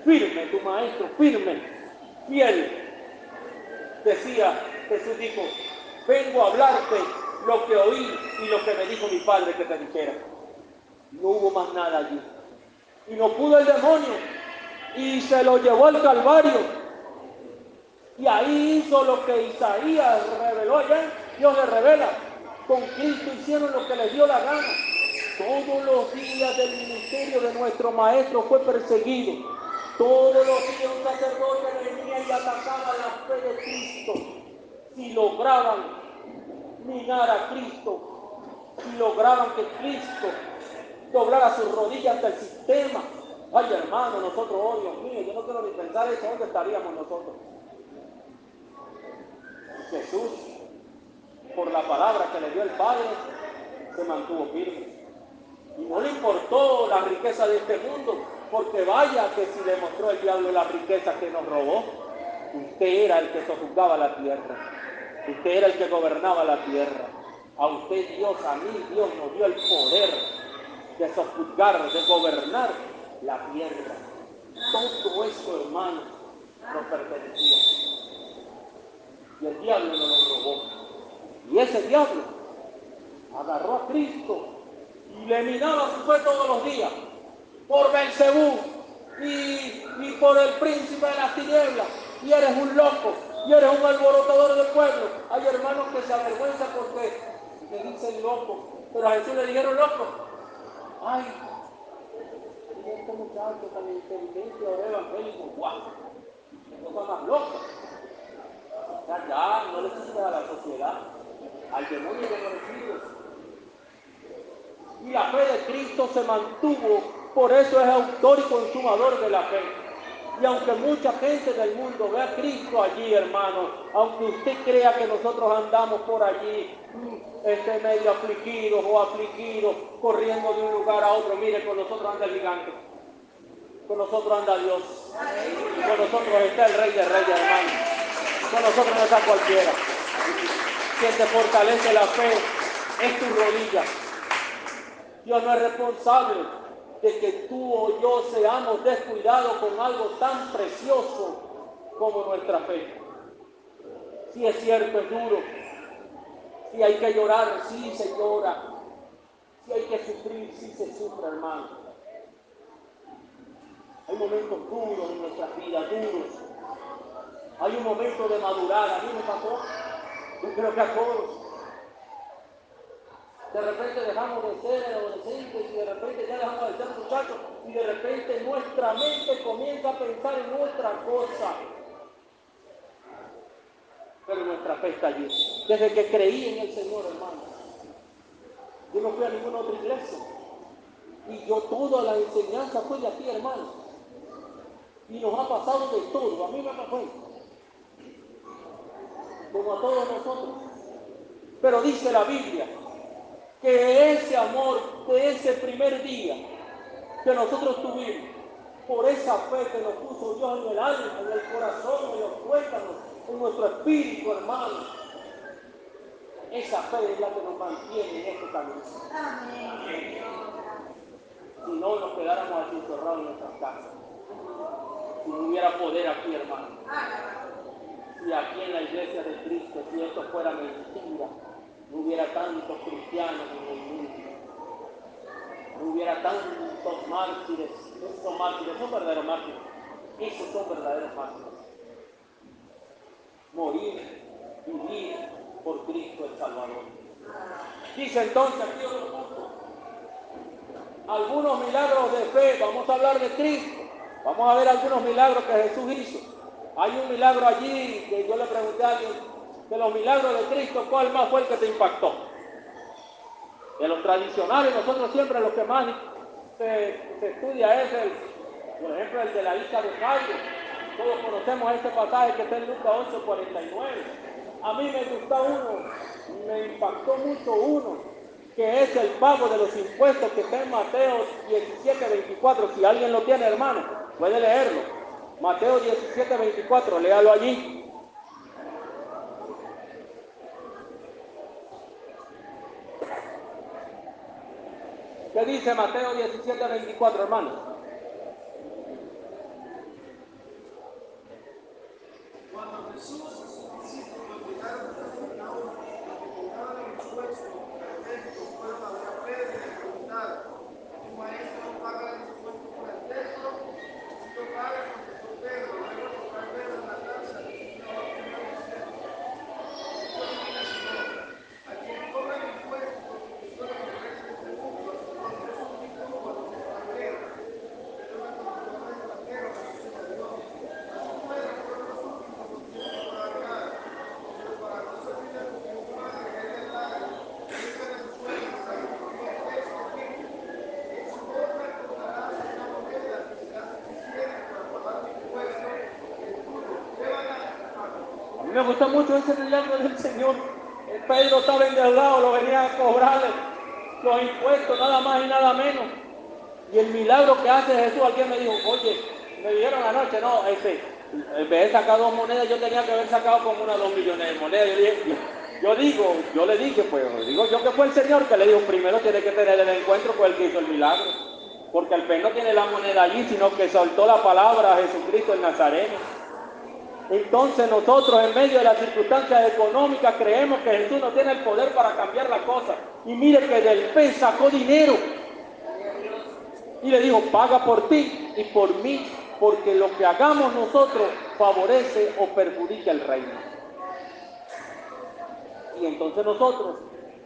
Firme tu maestro, firme, fiel. Decía, Jesús dijo, vengo a hablarte lo que oí y lo que me dijo mi padre que te dijera. No hubo más nada allí. Y no pudo el demonio y se lo llevó al Calvario. Y ahí hizo lo que Isaías reveló allá. Dios le revela. Con Cristo hicieron lo que les dio la gana. Todos los días del ministerio de nuestro maestro fue perseguido. Todos los días un sacerdote venía y atacaba la fe de Cristo. Si lograban minar a Cristo, si lograban que Cristo doblara sus rodillas ante el sistema. Ay, hermano, nosotros, oh Dios mío, yo no quiero ni pensar eso, ¿dónde estaríamos nosotros? Jesús, por la palabra que le dio el Padre, se mantuvo firme. Y no le importó la riqueza de este mundo, porque vaya que si le mostró el diablo la riqueza que nos robó. Usted era el que sojuzgaba la tierra. Usted era el que gobernaba la tierra. A usted Dios, a mí Dios nos dio el poder de sojuzgar, de gobernar la tierra. Todo eso, hermano, nos pertenecía. Y el diablo nos lo robó. Y ese diablo agarró a Cristo y le minaba su fe todos los días. Por Belcebú y por el príncipe de las tinieblas. Y eres un loco, y eres un alborotador del pueblo. Hay hermanos que se avergüenzan porque le dicen loco, pero a Jesús le dijeron loco. Ay, este muchacho tan inteligente o evangélico, guau, cosa más loca. Ya, no le sirves a la sociedad, al demonio ya no le sirves. Y la fe de Cristo se mantuvo, por eso es autor y consumador de la fe. Y aunque mucha gente del mundo ve a Cristo allí, hermano, aunque usted crea que nosotros andamos por allí, medio afligidos o afligidos, corriendo de un lugar a otro, mire, con nosotros anda el gigante, con nosotros anda Dios, con nosotros está el Rey de Reyes, hermano, con nosotros no está cualquiera. Quien te fortalece la fe es tu rodilla. Dios no es responsable de que tú o yo seamos descuidados con algo tan precioso como nuestra fe. Si es cierto, es duro. Si hay que llorar, sí se llora. Si hay que sufrir, sí se sufre, hermano. Hay momentos duros en nuestras vidas, duros. Hay un momento de madurar. A mí me pasó, yo creo que a todos. De repente dejamos de ser adolescentes y de repente ya dejamos de ser muchachos y de repente nuestra mente comienza a pensar en otra cosa. Pero nuestra fe está allí. Desde que creí en el Señor, hermano. Yo no fui a ninguna otra iglesia. Y yo toda la enseñanza fue de aquí, hermano. Y nos ha pasado de todo. A mí me pasó. Como a todos nosotros. Pero dice la Biblia que ese amor de ese primer día que nosotros tuvimos, por esa fe que nos puso Dios en el alma, en el corazón, en los tuétanos, en nuestro espíritu, hermano, esa fe es la que nos mantiene en este camino. Si no, nos quedáramos aquí encerrados en nuestras casas. Si no hubiera poder aquí, hermano. Si aquí en la iglesia de Cristo, si esto fuera mentira, no hubiera tantos cristianos en el mundo. No hubiera tantos mártires. Esos mártires son verdaderos mártires. Esos son verdaderos mártires. Morir, vivir por Cristo el Salvador. Dice entonces aquí otro punto. Algunos milagros de fe. Vamos a hablar de Cristo. Vamos a ver algunos milagros que Jesús hizo. Hay un milagro allí que yo le pregunté a alguien, de los milagros de Cristo, ¿cuál más fue el que te impactó? De los tradicionales, nosotros siempre lo que más se estudia es, por ejemplo, el de la hija de Jairo. Todos conocemos este pasaje que está en Lucas 8:49. A mí me gustó uno, me impactó mucho uno, que es el pago de los impuestos que está en Mateo 17:24. Si alguien lo tiene, hermano, puede leerlo. Mateo 17:24, léalo allí. ¿Qué dice Mateo 17:24, hermano? Cuando Jesús y sus discípulos llegaron a Capernaum y cobraban el impuesto, estos fueron a una Pedro y le preguntaron: ¿Tu maestro no paga el impuesto por el templo? Si lo paga, contestó Pedro, luego tocar verlo en la casa y no afirma diciendo: yo digo al Señor, a quien cobra el impuesto y contribución en los reyes de este mundo, los que súbditos o a los extranjeros, pero una contribución de extranjeros reciben a Dios. Así pues, el pueblo súbdito no tiene que pagar nada, pero para no servir a lo que un padre hereditario deja en el suelo y está escrito el texto dijo: en su boca contarás una moneda que será suficiente para pagar el impuesto del tuyo. Llévala, hermano. A mí me gusta mucho ese milagro del Señor. Pedro estaba endeudado, lo venía a cobrarle los impuestos, nada más y nada menos. Y el milagro que hace Jesús, alguien me dijo, oye, me dijeron anoche, no, en vez de sacar 2 monedas, yo tenía que haber sacado como 2 millones de monedas. Yo le dije, pues, digo yo que fue el Señor que le dijo, primero tiene que tener el encuentro con el que hizo el milagro. Porque el pez no tiene la moneda allí, sino que soltó la palabra a Jesucristo el Nazareno. Entonces nosotros en medio de las circunstancias económicas creemos que Jesús no tiene el poder para cambiar las cosas. Y mire que del pez sacó dinero. Y le dijo, paga por ti y por mí, porque lo que hagamos nosotros favorece o perjudica el reino. Y entonces nosotros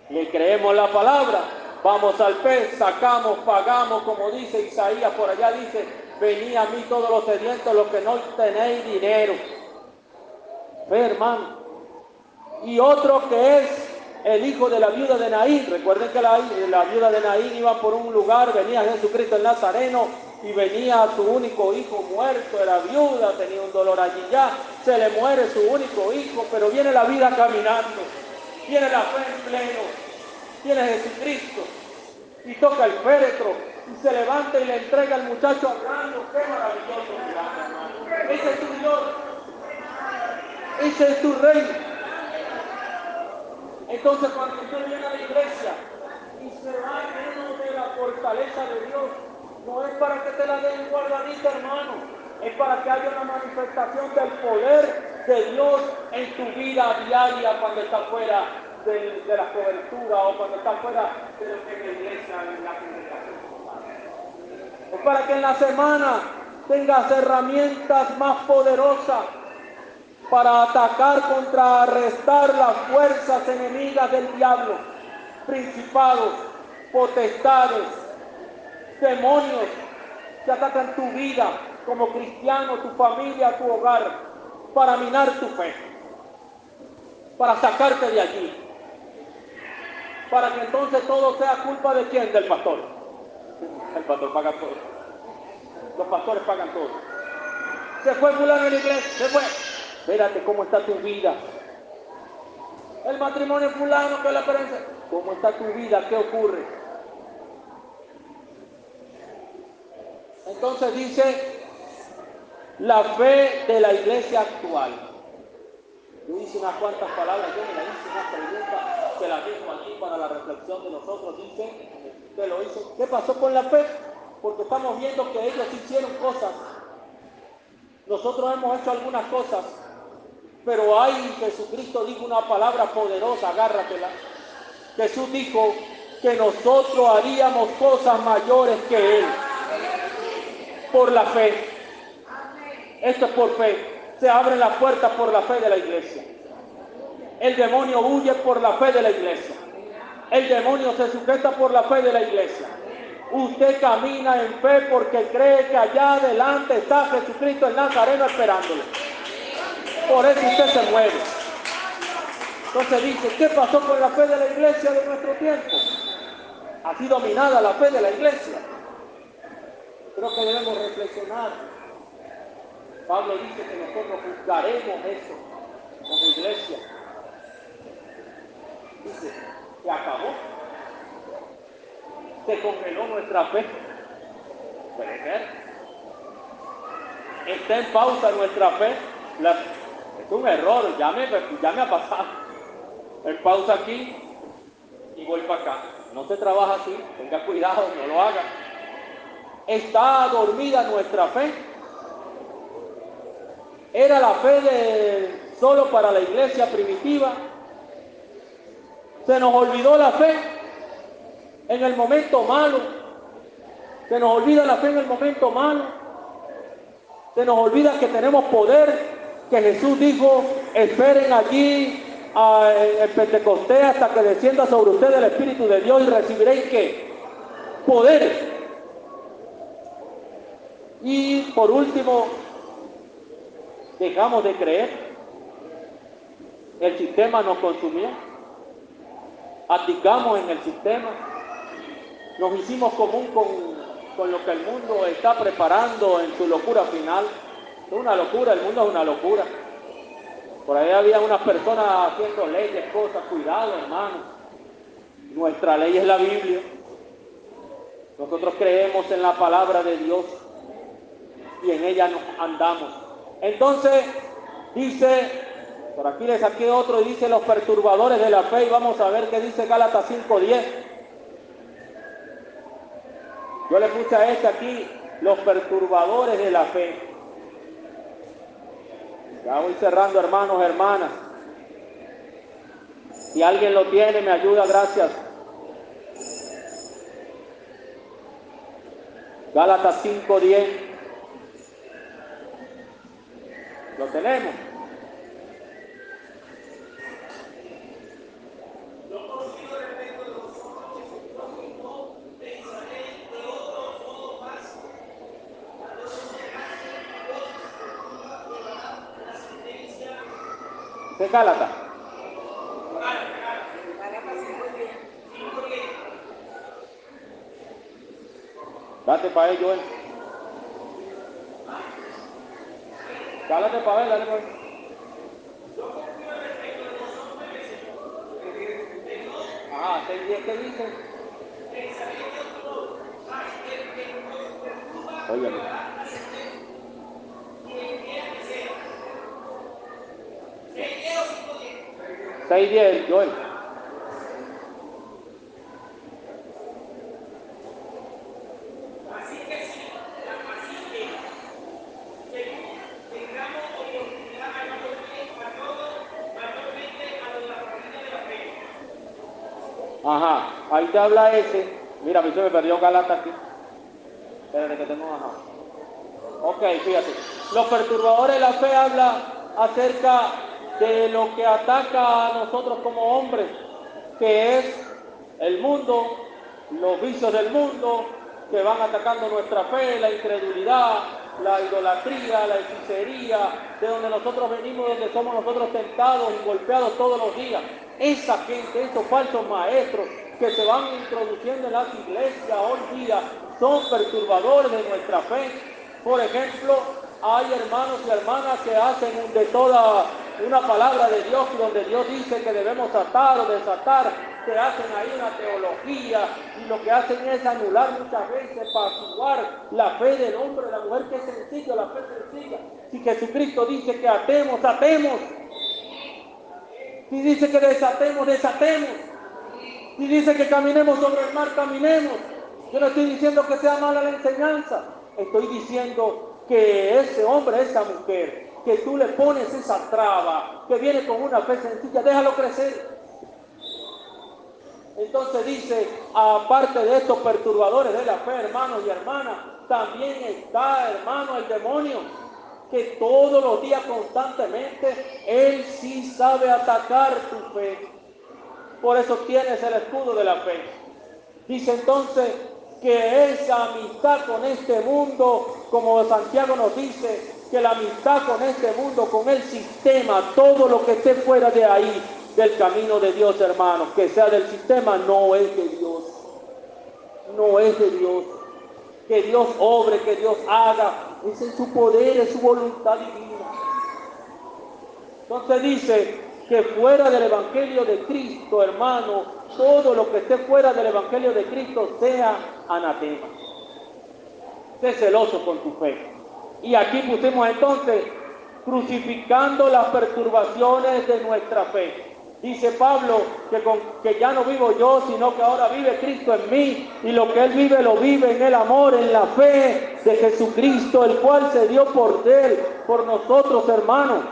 le creemos la palabra, vamos al pez, sacamos, pagamos, como dice Isaías, por allá dice, venid a mí todos los sedientos, los que no tenéis dinero. Ve, hermano. Y otro que es el hijo de la viuda de Naín. Recuerden que la viuda de Naín iba por un lugar, venía Jesucristo el Nazareno y venía su único hijo muerto, era viuda, tenía un dolor allí ya, se le muere su único hijo, pero viene la vida caminando, viene la fe en pleno, viene Jesucristo y toca el féretro y se levanta y le entrega al muchacho hablando. Qué maravilloso milagro, hermano. Ese es tu Dios, ese es tu rey. Entonces cuando usted viene a la iglesia y se va lleno de la fortaleza de Dios, no es para que te la den guardadita, hermano, es para que haya una manifestación del poder de Dios en tu vida diaria cuando estás fuera de la cobertura o cuando estás fuera de lo que es la iglesia, en la congregación. Es para que en la semana tengas herramientas más poderosas para atacar, contrarrestar las fuerzas enemigas del diablo, principados, potestades, demonios que atacan tu vida como cristiano, tu familia, tu hogar, para minar tu fe, para sacarte de allí, para que entonces todo sea culpa de quién, del pastor. El pastor paga todo, los pastores pagan todo. Se fue fulano en la iglesia, se fue. Espérate, ¿cómo está tu vida? El matrimonio fulano, que es la apariencia. ¿Cómo está tu vida? ¿Qué ocurre? Entonces dice, la fe de la iglesia actual. Yo hice unas cuantas palabras, yo me la hice una pregunta, se la dejo aquí para la reflexión de nosotros. Dice, que lo hice. ¿Qué pasó con la fe? Porque estamos viendo que ellos hicieron cosas. Nosotros hemos hecho algunas cosas. Pero ahí Jesucristo dijo una palabra poderosa, agárratela. Jesús dijo que nosotros haríamos cosas mayores que Él. Por la fe. Esto es por fe. Se abren las puertas por la fe de la iglesia. El demonio huye por la fe de la iglesia. El demonio se sujeta por la fe de la iglesia. Usted camina en fe porque cree que allá adelante está Jesucristo el Nazareno esperándole. Por eso usted se mueve. Entonces dice, ¿qué pasó con la fe de la iglesia de nuestro tiempo? Ha sido dominada la fe de la iglesia. Creo que debemos reflexionar. Pablo dice que nosotros juzgaremos eso como iglesia. Dice, se acabó. Se congeló nuestra fe. Puede ser. Está en pausa nuestra fe. Es un error, ya me ha pasado. En pausa aquí y voy para acá. No se trabaja así, tenga cuidado, no lo haga. ¿Está dormida nuestra fe? ¿Era la fe solo para la iglesia primitiva? ¿Se nos olvidó la fe en el momento malo? ¿Se nos olvida la fe en el momento malo? ¿Se nos olvida que tenemos poder? Que Jesús dijo, esperen allí en Pentecostés hasta que descienda sobre ustedes el Espíritu de Dios y recibiréis ¿qué? Poder. Y por último, dejamos de creer. El sistema nos consumió. Abdicamos en el sistema. Nos hicimos común con lo que el mundo está preparando en su locura final. Es una locura, el mundo es una locura. Por ahí había unas personas haciendo leyes, cosas. Cuidado, hermano. Nuestra ley es la Biblia. Nosotros creemos en la palabra de Dios y en ella nos andamos. Entonces, dice, por aquí le saqué otro y dice los perturbadores de la fe, y vamos a ver qué dice Gálatas 5:10. Yo le puse a este aquí, los perturbadores de la fe. Ya voy cerrando, hermanos, hermanas. Si alguien lo tiene, me ayuda, gracias. Gálatas 5:10. ¿Lo tenemos? ¿Qué Gálatas? Date para él, Joel. Dálate para él, dale para él. Ah, 6:10, ¿qué dice? Óyeme. 6:10, Joel. Ajá, ahí te habla ese. Mira, a mí se me perdió Galata aquí. Espérate que tengo, ajá. Ok, fíjate. Los perturbadores de la fe habla acerca de lo que ataca a nosotros como hombres, que es el mundo, los vicios del mundo, que van atacando nuestra fe, la incredulidad, la idolatría, la hechicería, de donde nosotros venimos, donde somos nosotros tentados y golpeados todos los días. Esa gente, estos falsos maestros que se van introduciendo en las iglesias hoy día, son perturbadores de nuestra fe. Por ejemplo, hay hermanos y hermanas que hacen de toda una palabra de Dios, donde Dios dice que debemos atar o desatar, que hacen ahí una teología y lo que hacen es anular muchas veces para apaciguar la fe del hombre, de la mujer, que es sencilla, la fe sencilla. Si Jesucristo dice que atemos, atemos. Si dice que desatemos, desatemos. Si dice que caminemos sobre el mar, caminemos. Yo no estoy diciendo que sea mala la enseñanza. Estoy diciendo que ese hombre, esa mujer, que tú le pones esa traba, que viene con una fe sencilla, déjalo crecer. Entonces dice, aparte de estos perturbadores de la fe, hermanos y hermanas, también está, hermano, el demonio, que todos los días constantemente, él sí sabe atacar tu fe. Por eso tienes el escudo de la fe. Dice entonces que esa amistad con este mundo, como Santiago nos dice, que la amistad con este mundo, con el sistema, todo lo que esté fuera de ahí, del camino de Dios, hermanos, que sea del sistema, no es de Dios. No es de Dios. Que Dios obre, que Dios haga, es en su poder, es su voluntad divina. Entonces dice que fuera del Evangelio de Cristo, hermano, todo lo que esté fuera del Evangelio de Cristo sea anatema. Sé celoso con tu fe. Y aquí pusimos entonces, crucificando las perturbaciones de nuestra fe. Dice Pablo que ya no vivo yo, sino que ahora vive Cristo en mí, y lo que Él vive lo vive en el amor, en la fe de Jesucristo, el cual se dio por Él, por nosotros, hermanos.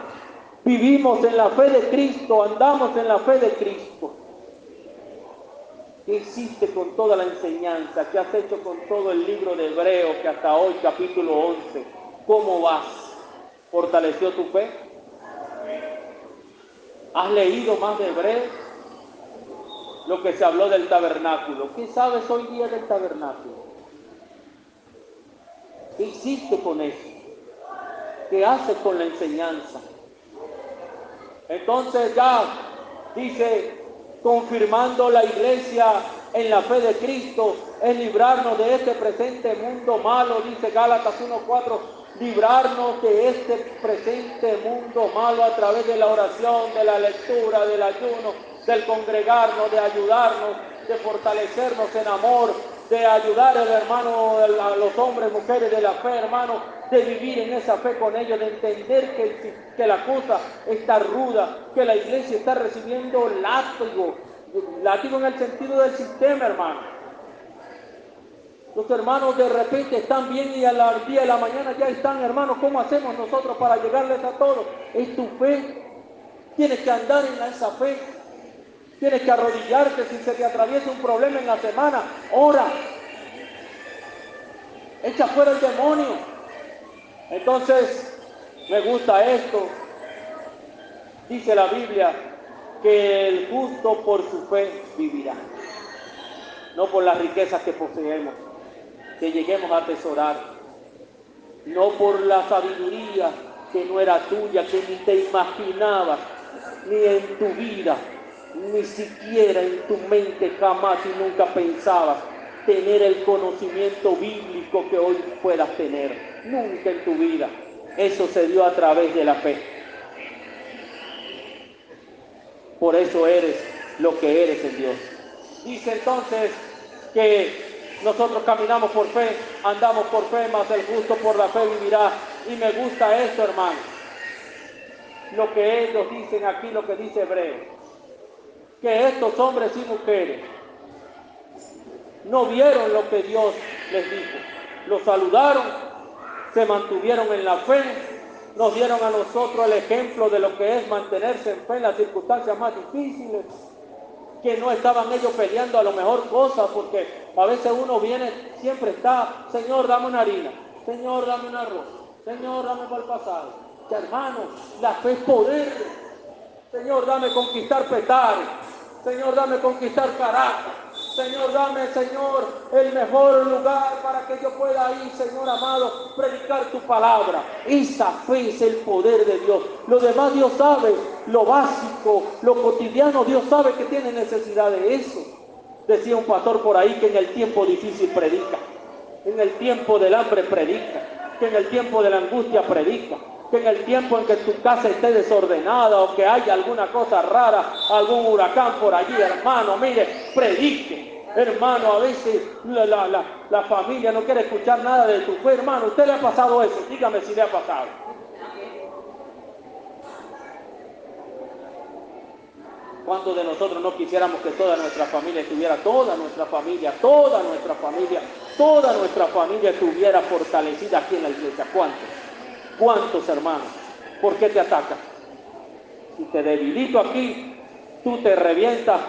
Vivimos en la fe de Cristo, andamos en la fe de Cristo. ¿Qué hiciste con toda la enseñanza? ¿Qué has hecho con todo el libro de Hebreos, que hasta hoy, capítulo 11? ¿Cómo vas? ¿Fortaleció tu fe? ¿Has leído más de Hebreos? Lo que se habló del tabernáculo. ¿Qué sabes hoy día del tabernáculo? ¿Qué hiciste con eso? ¿Qué haces con la enseñanza? Entonces ya dice, confirmando la iglesia en la fe de Cristo, es librarnos de este presente mundo malo, dice Gálatas 1:4, librarnos de este presente mundo malo a través de la oración, de la lectura, del ayuno, del congregarnos, de ayudarnos, de fortalecernos en amor, de ayudar al hermano, a los hombres, mujeres de la fe, hermano, de vivir en esa fe con ellos, de entender que la cosa está ruda, que la iglesia está recibiendo látigo en el sentido del sistema, hermano. Los hermanos de repente están bien y al día de la mañana ya están, hermanos. ¿Cómo hacemos nosotros para llegarles a todos? Es tu fe. Tienes que andar en esa fe. Tienes que arrodillarte. Si se te atraviesa un problema en la semana, ora. Echa fuera el demonio. Entonces, me gusta esto. Dice la Biblia que el justo por su fe vivirá. No por las riquezas que poseemos, que lleguemos a atesorar, no por la sabiduría que no era tuya, que ni te imaginabas, ni en tu vida, ni siquiera en tu mente jamás y nunca pensabas tener el conocimiento bíblico que hoy puedas tener, nunca en tu vida. Eso se dio a través de la fe. Por eso eres lo que eres en Dios. Dice entonces que nosotros caminamos por fe, andamos por fe, mas el justo por la fe vivirá. Y me gusta esto, hermano. Lo que ellos dicen aquí, lo que dice Hebreo. Que estos hombres y mujeres no vieron lo que Dios les dijo. Los saludaron, se mantuvieron en la fe, nos dieron a nosotros el ejemplo de lo que es mantenerse en fe en las circunstancias más difíciles. Que no estaban ellos peleando a lo mejor cosas, porque a veces uno viene, siempre está, Señor, dame una harina, Señor, dame un arroz, Señor, dame para el pasado. Hermano, la fe es poder. Señor, dame conquistar Petare, Señor, dame conquistar Caracas, Señor, dame, Señor, el mejor lugar para que yo pueda ir, Señor amado, predicar tu palabra. Esa fe es el poder de Dios. Lo demás Dios sabe, lo básico, lo cotidiano, Dios sabe que tiene necesidad de eso. Decía un pastor por ahí que en el tiempo difícil predica, en el tiempo del hambre predica, que en el tiempo de la angustia predica, que en el tiempo en que tu casa esté desordenada o que haya alguna cosa rara, algún huracán por allí, hermano, mire, predique. Hermano, a veces la familia no quiere escuchar nada de tu fe, hermano. ¿Usted le ha pasado eso? Dígame si le ha pasado. ¿Cuántos de nosotros no quisiéramos que toda nuestra familia estuviera, toda nuestra familia estuviera fortalecida aquí en la iglesia? ¿Cuántos? ¿Cuántos, hermanos? ¿Por qué te atacas? Si te debilito aquí, tú te revientas,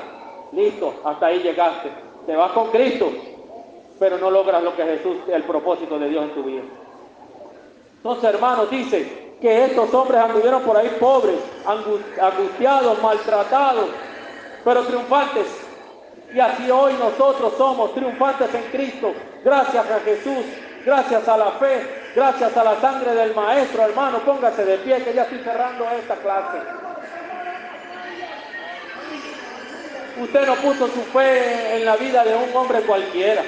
listo, hasta ahí llegaste. Te vas con Cristo, pero no logras lo que Jesús, el propósito de Dios en tu vida. Entonces, hermanos, dice que estos hombres anduvieron por ahí pobres, angustiados, maltratados, pero triunfantes. Y así hoy nosotros somos triunfantes en Cristo, gracias a Jesús, gracias a la fe, gracias a la sangre del Maestro. Hermano, póngase de pie que ya estoy cerrando esta clase. Usted no puso su fe en la vida de un hombre cualquiera.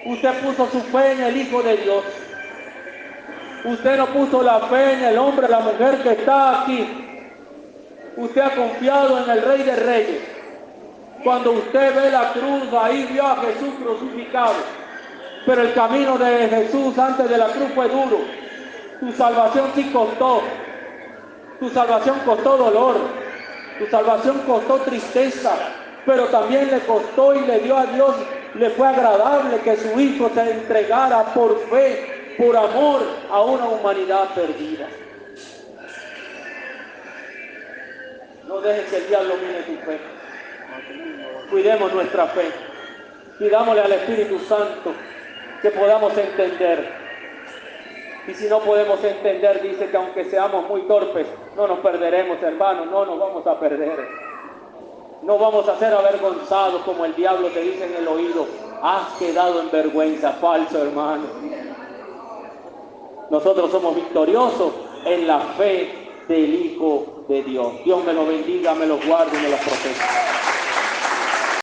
Usted puso su fe en el Hijo de Dios. Usted no puso la fe en el hombre, la mujer que está aquí. Usted ha confiado en el Rey de Reyes. Cuando usted ve la cruz, ahí vio a Jesús crucificado. Pero el camino de Jesús antes de la cruz fue duro. Tu salvación sí costó. Tu salvación costó dolor, tu salvación costó tristeza, pero también le costó y le dio a Dios, le fue agradable que su Hijo se entregara por fe, por amor a una humanidad perdida. No dejes que el diablo mine tu fe. Cuidemos nuestra fe. Pidámosle al Espíritu Santo que podamos entender. Y si no podemos entender, dice que aunque seamos muy torpes, no nos perderemos, hermanos, no nos vamos a perder. No vamos a ser avergonzados como el diablo te dice en el oído. Has quedado en vergüenza, falso hermano. Nosotros somos victoriosos en la fe del Hijo de Dios. Dios me lo bendiga, me lo guarde y me lo proteja.